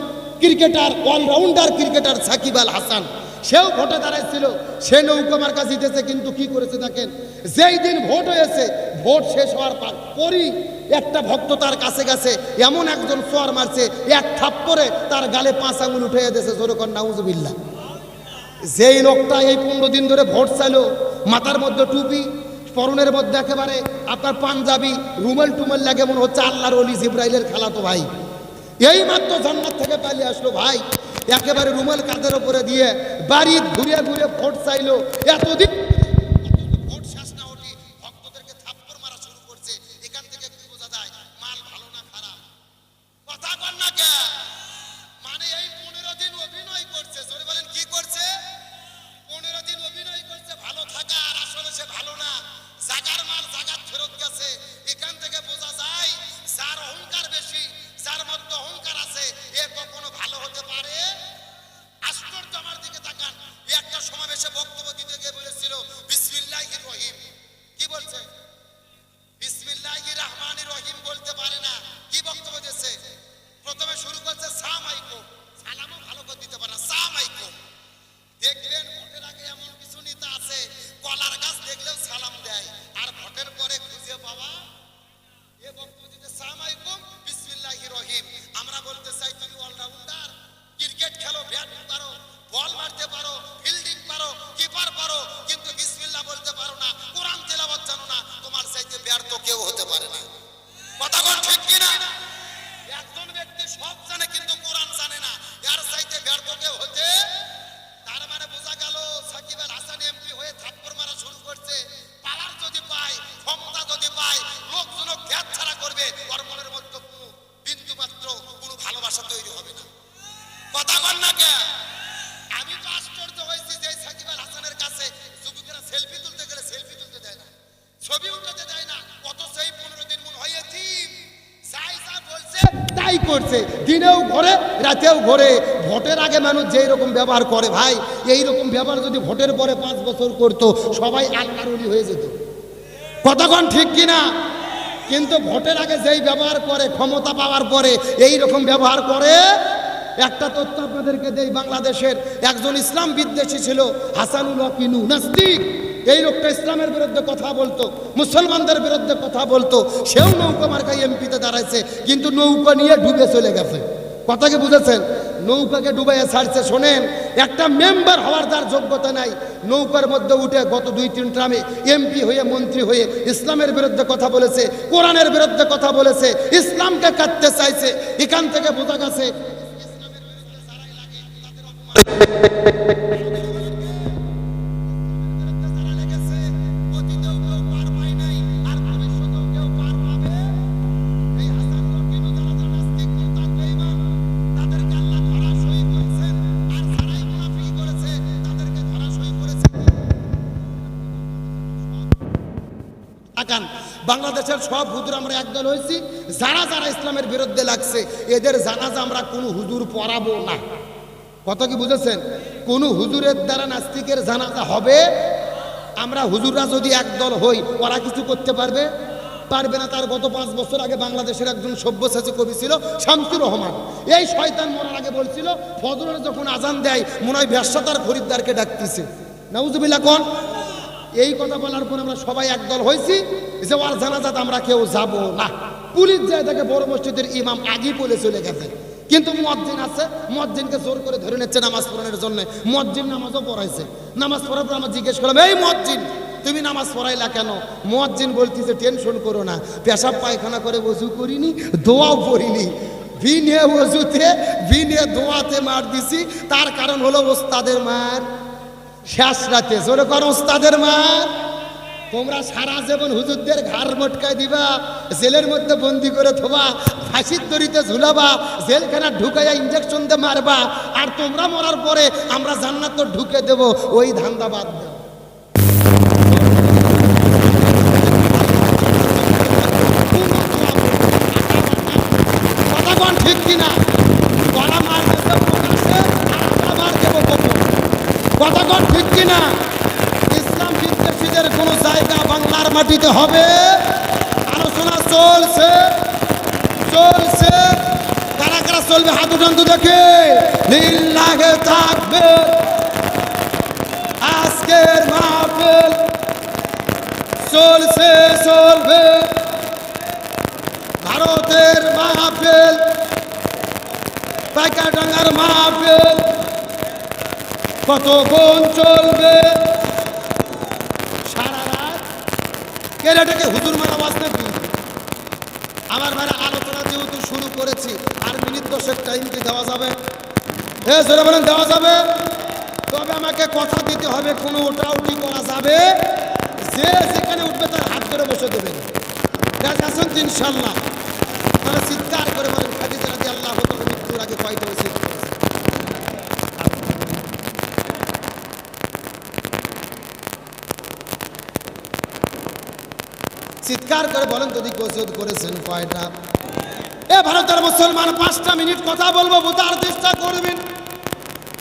cricketer, allrounder cricketer Shakib Al Hasan, সেও ভোটে দাঁড়াইছিল, সে নৌকা মার্কা জিতেছে। কিন্তু কি করেছে দেখেন, যেই দিন ভোট হয়েছে, ভোট শেষ হওয়ার পরই একটা ভক্ত তার কাছে গেছে, এমন একজন চোয়ার মারছে, এক থাপ্পড়ে তার গালে 5 আঙুল উঠে দিয়েছে। জোরে কর নাউজুবিল্লাহ। যেই লোকটা এই 15 দিন ধরে ভোট চাইলো, মাথার মধ্যে টুপি, পরনের মধ্যে একেবারে আপনার পাঞ্জাবি, রুমাল টুমাল লাগে, মনে হচ্ছে আল্লাহর ওলি জিব্রাইলের খেলাতো ভাই। এই মাত্র জান্নাত থেকে পালিয়ে আসলো ভাই, একেবারে রুমাল কাঁধের উপরে দিয়ে বাড়ি ঘুরে ঘুরে ভোট চাইলো। এতদিন ভোট শেষ না হতে ভক্তদেরকে থাপ্পড় মারা শুরু করছে। এখান থেকে কি বোঝা যায় মাল ভালো না খারাপ? কথা বল না কে? মানে এই 15 দিন অভিনয় করছে। জোরে বলেন কি করছে? 15 দিন অভিনয় করছে ভালো থাকা, আর আসলে সে ভালো না। জাগার মাল জাগার ফেরত গেছে। এখান থেকে বোঝা যায় যার অহংকার বেশি, যার মধ্যে অহংকার আছে, এ কখনো ভালো হতে পারে? আশ্চর্য। আমার দিকে তাকান। একটা সমাবেশে বক্তব্য দিতে গিয়ে বলেছিল করছে, দিনেও ঘোরে রাতেও ঘোরে। ভোটের আগে মানুষ যেই রকম ব্যবহার করে ভাই, এই রকম ব্যবহার যদি ভোটের পরে 5 বছর করতো সবাই আল্লাহর ওলি হয়ে যেত। কতক্ষণ ঠিক কিনা? কিন্তু ভোটের আগে যেই ব্যবহার করে, ক্ষমতা পাওয়ার পরে এই রকম ব্যবহার করে। একটা তথ্য আপনাদেরকে দেই, বাংলাদেশের একজন ইসলাম বিদ্বেষী ছিল হাসানুল হক ইনু, নাস্তিক। এই লোকটা ইসলামের বিরুদ্ধে কথা বলতো, মুসলমানদের বিরুদ্ধে কথা বলতো। সেও নৌকা মার্কায় এমপিতে দাঁড়াইছে, কিন্তু নৌকা নিয়ে ডুবে চলে গেছে। কথা কি বুঝেছেন? নৌকাকে ডুবাইয়া ছাড়ছে। শোনেন, একটা মেম্বার হওয়ার তার যোগ্যতা নাই, নৌকার মধ্যে উঠে গত 2-3 ট্রামে এমপি হয়ে, মন্ত্রী হয়ে ইসলামের বিরুদ্ধে কথা বলেছে, কোরআনের বিরুদ্ধে কথা বলেছে, ইসলামকে কাটতে চাইছে। এখান থেকে বোঝা গেছে বাংলাদেশের সব হুজুর আমরা একদল হয়েছি, যারা যারা ইসলামের বিরুদ্ধে লাগছে এদের জানাজা আমরা কোনো হুজুর পড়াবো না। কথা কি বুঝেছেন? কোনো হুজুরের দ্বারা নাস্তিকের জানাজা হবে। আমরা হুজুররা যদি একদল হই, ওরা কিছু করতে পারবে? পারবে না। তার গত 5 বছর আগে বাংলাদেশের একজন সব্যসাচী কবি ছিল শামসুর রহমান। এই শয়তান মরার আগে বলছিল ফজরের যখন আজান দেয় মনে হয় ব্যবসা তার খরিদ্দারকে ডাকতেছে। নাউজুবিল্লাহ কোন? এই কথা বলার পর আমরা সবাই একদল হয়েছি যে ওর জানাজাতে আমরা কেউ যাব না। পুলিশ যায় তাকে বড় মসজিদের ইমাম আগেই বলে চলে গেছে, কিন্তু মুয়াজ্জিন আছে, মুয়াজ্জিনকে জোর করে ধরে নিচ্ছে নামাজ পড়ানোর জন্য। মুয়াজ্জিন নামাজও পড়াইছে। নামাজ পড়ার পর আমরা জিজ্ঞেস করলাম, এই মুয়াজ্জিন তুমি নামাজ পড়াইলা কেন? মুয়াজ্জিন বলতেছে, টেনশন করো না, পেশাব পায়খানা করে ওযু করিনি, দোয়াও পড়িনি, বিনে ওযুতে বিনে দোয়াতে মার দিছি। তার কারণ হলো ওস্তাদের মার। শেষ রাতে জোরে করো ওস্তাদের মার। তোমরা সারা জীবন হুজুরদের ঘাড় মটকায় দিবা, জেলের মধ্যে বন্দি করে থবা, ফাঁসির দড়িতে ঝুলাবা, জেলখানা ঢুকাইয়া ইঞ্জেকশন দিয়ে মারবা, আর তোমরা মরার পরে আমরা জান্নাত ঢুকে দেব। ওই ধান্দা বাদ দাও। কথাগণ ঠিক কিনা? গলা মার দেবো প্রকাশে, আর মার দেবো গোপনে। কথাগণ ঠিক কিনা? ইসলাম বিদ্বেষীদের কোন জায়গা বাংলার মাটিতে হবে? আলোচনা চলছে চলছে। কারা কারা চলবে হাত উঠান তো দেখে। লিল্লাহে তাকবীর। আজকের মাহফিল চলছে চলবে। ভারতের মাহফিল, পাইকারডাঙ্গার মাহফিল কতক্ষণ চলবে? সারা রাত। কেরাটাকে হুজুর মারা বাঁচতে দিন। আমার ভাইরা আলোচনা যেহেতু শুরু করেছি, আর মিনিট 10 টাইম কি দেওয়া যাবে? হ্যাঁ জোরে বলেন, দেওয়া যাবে। তবে আমাকে কথা দিতে হবে, কোনো ওঠাউঠি করা যাবে। যে যেখানে উঠবে তার হাত ধরে বসে দেবেন। দেখেছেন তো ইনশাল্লাহ? তাহলে চিৎকার করে বলেন, খাদিজা রাদিয়াল্লাহু তাআলা মৃত্যুর আগে কয়টা ওসিয়ত করেছেন? চিৎকার করে বলেন তো দিক ওসিয়ত করেছেন কয়টা? এ ভারতের মুসলমান 5টা মিনিট কথা বলবো, বোঝার চেষ্টা করবেন।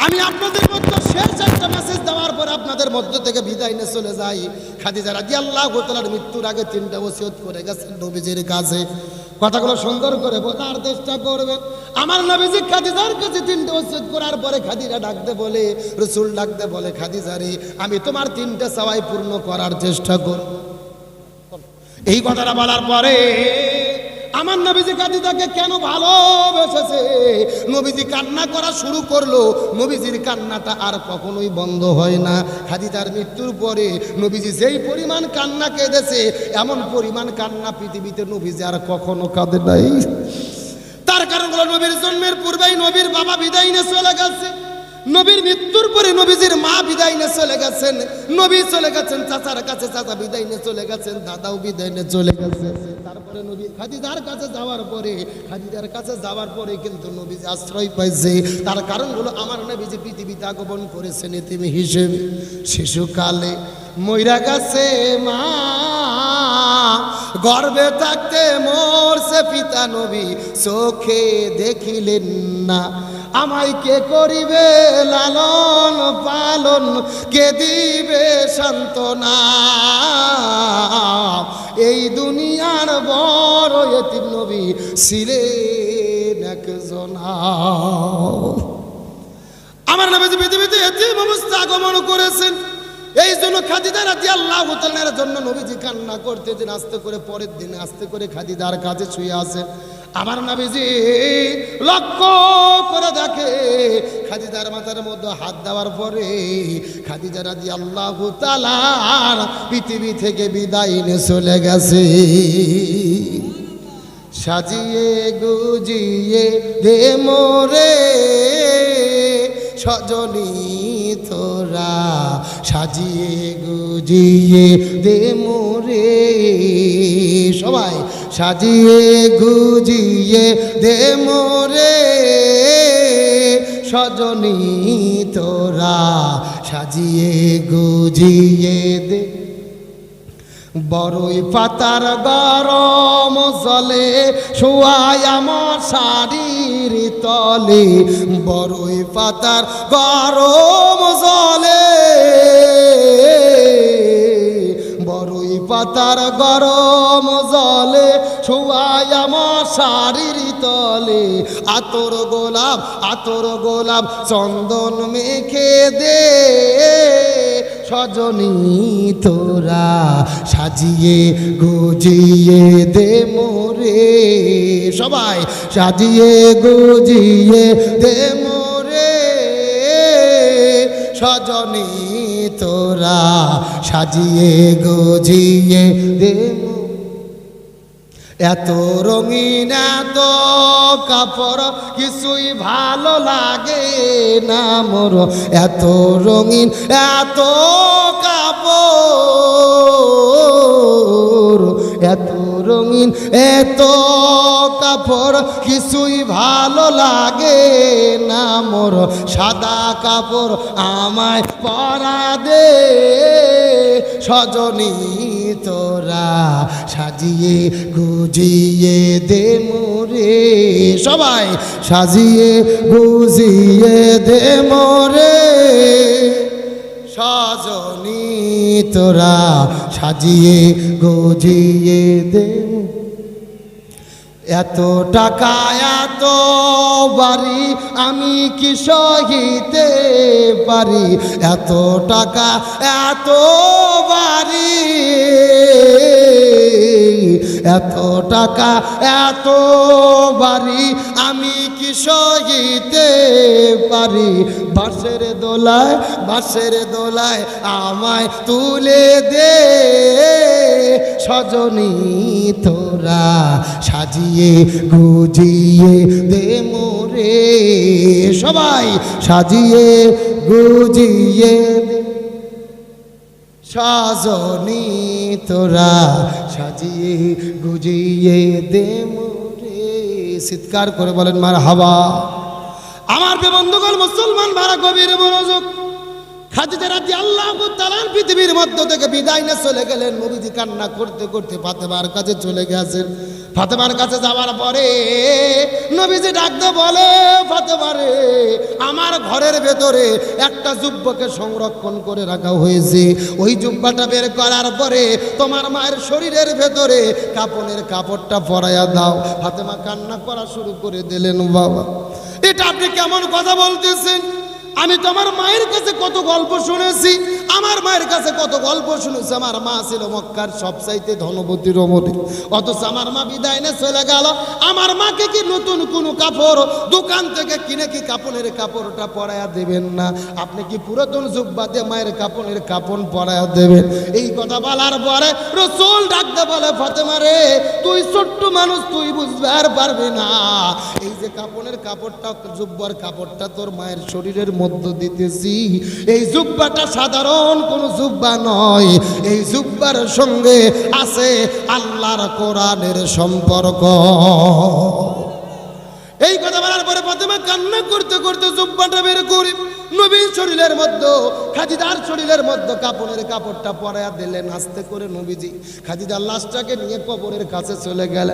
আমি আপনাদের মধ্যে শেষ একটা মেসেজ দেওয়ার পর আপনাদের মধ্য থেকে বিদায় নিয়ে চলে যাই। খাদিজা রাদিয়াল্লাহু তাআলার মৃত্যুর আগে 3টা ওসিয়ত করে গেছেন নবীজির কাছে। কথাগুলো সুন্দর করে বোঝার চেষ্টা করবেন। আমার নবীজি খাদিজার কাছে 3টা ওসিয়ত করার পরে খাদিজা ডাকতে বলে, রাসূল ডাকতে বলে, খাদিজা রে, আমি তোমার 3টা চাওয়াই পূর্ণ করার চেষ্টা করব। এই কথাটা বলার পরে আমার নবীজি খাদিজাকে কেন ভালোবেসেছে, নবীজি কান্না করা শুরু করলো। নবীজির কান্নাটা আর কখনোই বন্ধ হয় না। খাদিজার মৃত্যুর পরে নবীজি যেই পরিমাণ কান্না কেঁদেছে, এমন পরিমাণ কান্না পৃথিবীতে নবীজি আর কখনো কাঁদে নাই। তার কারণ হলো নবীর জন্মের পূর্বেই নবীর বাবা বিদায় নিয়ে চলে গেছে। নবীর মৃত্যুর পরে নবীজির মা বিদায় নিয়ে চলে গেছেন। নবী চলে গেছেন চাচার কাছে, চাচা বিদায় নিয়ে চলে গেছেন, দাদাও বিদায় নিয়ে চলে গেছে। তারপরে নবী খাদিজার কাছে যাওয়ার পরে, খাদিজার কাছে যাওয়ার পরে কিন্তু নবীজি আশ্রয় পাইছে। তার কারণ হলো আমার নবীজি পৃথিবীতে আগমন করেছেন এতিম হিসেবে। শিশুকালে মইরা গেছে মা, গর্ভে থাকতে মরছে পিতা নবী, চোখে দেখিলেন না। আমায় কে করিবে লালন পালন, কে দিবে সান্ত্বনা। এই দুনিয়ার বড় এতিম নবী ছিলেন একজনা। আমার নবীজি পৃথিবীতে এতিম অবস্থা আগমন করেছেন। এই জন্য খাদিজা রাদিয়াল্লাহু তাআলার জন্য নবীজি কান্না করতেছেন। আস্তে করে পরের দিনে আস্তে করে খাদিজার কাছে শুয়ে আছেন। আমার নবীজি লক্ষ্য করে দেখে খাদিজার মাথার মধ্যে হাত দেওয়ার পরে খাদিজা রাদিয়াল্লাহু তাআলা পৃথিবী থেকে বিদায় নিয়ে চলে গেছে। সাজিয়ে গুজিয়ে দে মোরে সজনী তোরা, সাজিয়ে গুজিয়ে দে মোরে। সবাই সাজিয়ে গুজিয়ে দে মোরে সজনী তোরা, সাজিয়ে গুজিয়ে দে। বড়ই পাতার গরম জলে শোয়াই আমার শাড়ির তলে, বড়ই পাতার গরম জলে, বড়ই পাতার গরম জলে শোয়াই আমার শাড়ির তলে। আতর গোলাপ চন্দন মেখে দে সজনী তোরা, সাজিয়ে গুজিয়ে দে মোরে। সবাই সাজিয়ে গুজিয়ে দে মোরে সজনী তোরা, সাজিয়ে গুজিয়ে দে। এত রঙিন এত কাপড় কিছুই ভালো লাগে না মোর, এত রঙিন এত কাপড়, এত রঙিন এত কাপড় কিছুই ভালো লাগে না মোর। সাদা কাপড় আমায় পরা দে সজনী তোরা, সাজিয়ে গুজিয়ে দে মোরে। সবাই সাজিয়ে গুজিয়ে দে মোরে সজনী তোরা, সাজিয়ে গুজিয়ে দে। এত টাকা এত বাড়ি আমি কি সহিতে পারি, এত টাকা এত বাড়ি, এত টাকা এত বাড়ি আমি কি সহিতে পারি। বাঁশের দোলায় আমায় তুলে দে সজনী তোরা, সাজিয়ে গুজিয়ে দে মোরে। সবাই সাজিয়ে গুজিয়ে দে সজনী তোরা, সাজিয়ে গুজিয়ে দে মোরে। চিৎকার করে বলেন মারহাবা। আমার বন্ধুগণ মুসলমান ভাড়া গভীর মনোযোগ। খাদিজা রাদিয়াল্লাহু তাআলা পৃথিবীর মধ্য থেকে বিদায় নিয়ে চলে গেলেন। নবীজি কান্না করতে করতে ফাতেমার কাছে চলে গেছেন। ফাতেমার কাছে যাওয়ার পরে নবীজি ডাকতে বলে, ফাতেমা রে, আমার ঘরের ভেতরে একটা জুব্বাকে সংরক্ষণ করে রাখা হয়েছে। ওই জুব্বাটা বের করার পরে তোমার মায়ের শরীরের ভেতরে কাপনের কাপড়টা পরাইয়া দাও। ফাতেমা কান্না করা শুরু করে দিলেন। বাবা, এটা আপনি কেমন কথা বলতেছেন? আমি তো আমার মায়ের কাছে কত গল্প শুনেছি, আমার মায়ের কাছে কত গল্প শুনেছি। আমার মা ছিল মক্কার সবচাইতে ধনবতী রমণী, অথচ আমার মা বিদায় নিয়ে চলে গেল। আমার মাকে কি নতুন কোনো কাপড় দোকান থেকে কিনে কি কাপড়ের কাপড়টা পরাইয়া দেবেন না? আপনি কি পুরাতন জুব্বা দিয়ে মায়ের কাপড়ের কাপড় পরাইয়া দেবেন? এই কথা বলার পরে রাসূল ডাকতে বলে, ফাতেমা রে, তুই ছোট্ট মানুষ, তুই বুঝবে আর পারবি না। এই যে কাপড়ের কাপড়টা, জুব্বার কাপড়টা তোর মায়ের শরীরের মধ্য দিতেছি, এই জুব্বাটা সাধারণ কোন জুব্বা নয়। এই জুব্বার সঙ্গে আছে আল্লাহর কোরআনের সম্পর্ক। এই কথা বলার এরপরে ফাতেমা কান্না করতে করতে জুব্বাটা বের করে নবীর শরীরের মধ্যে, খাদিজার শরীরের মধ্যে কাপড়ের কাপড়টা পরাইয়া দিলেন। আস্তে করে নবীজি খাদিজার লাশটাকে নিয়ে কবরের কাছে চলে গেলেন।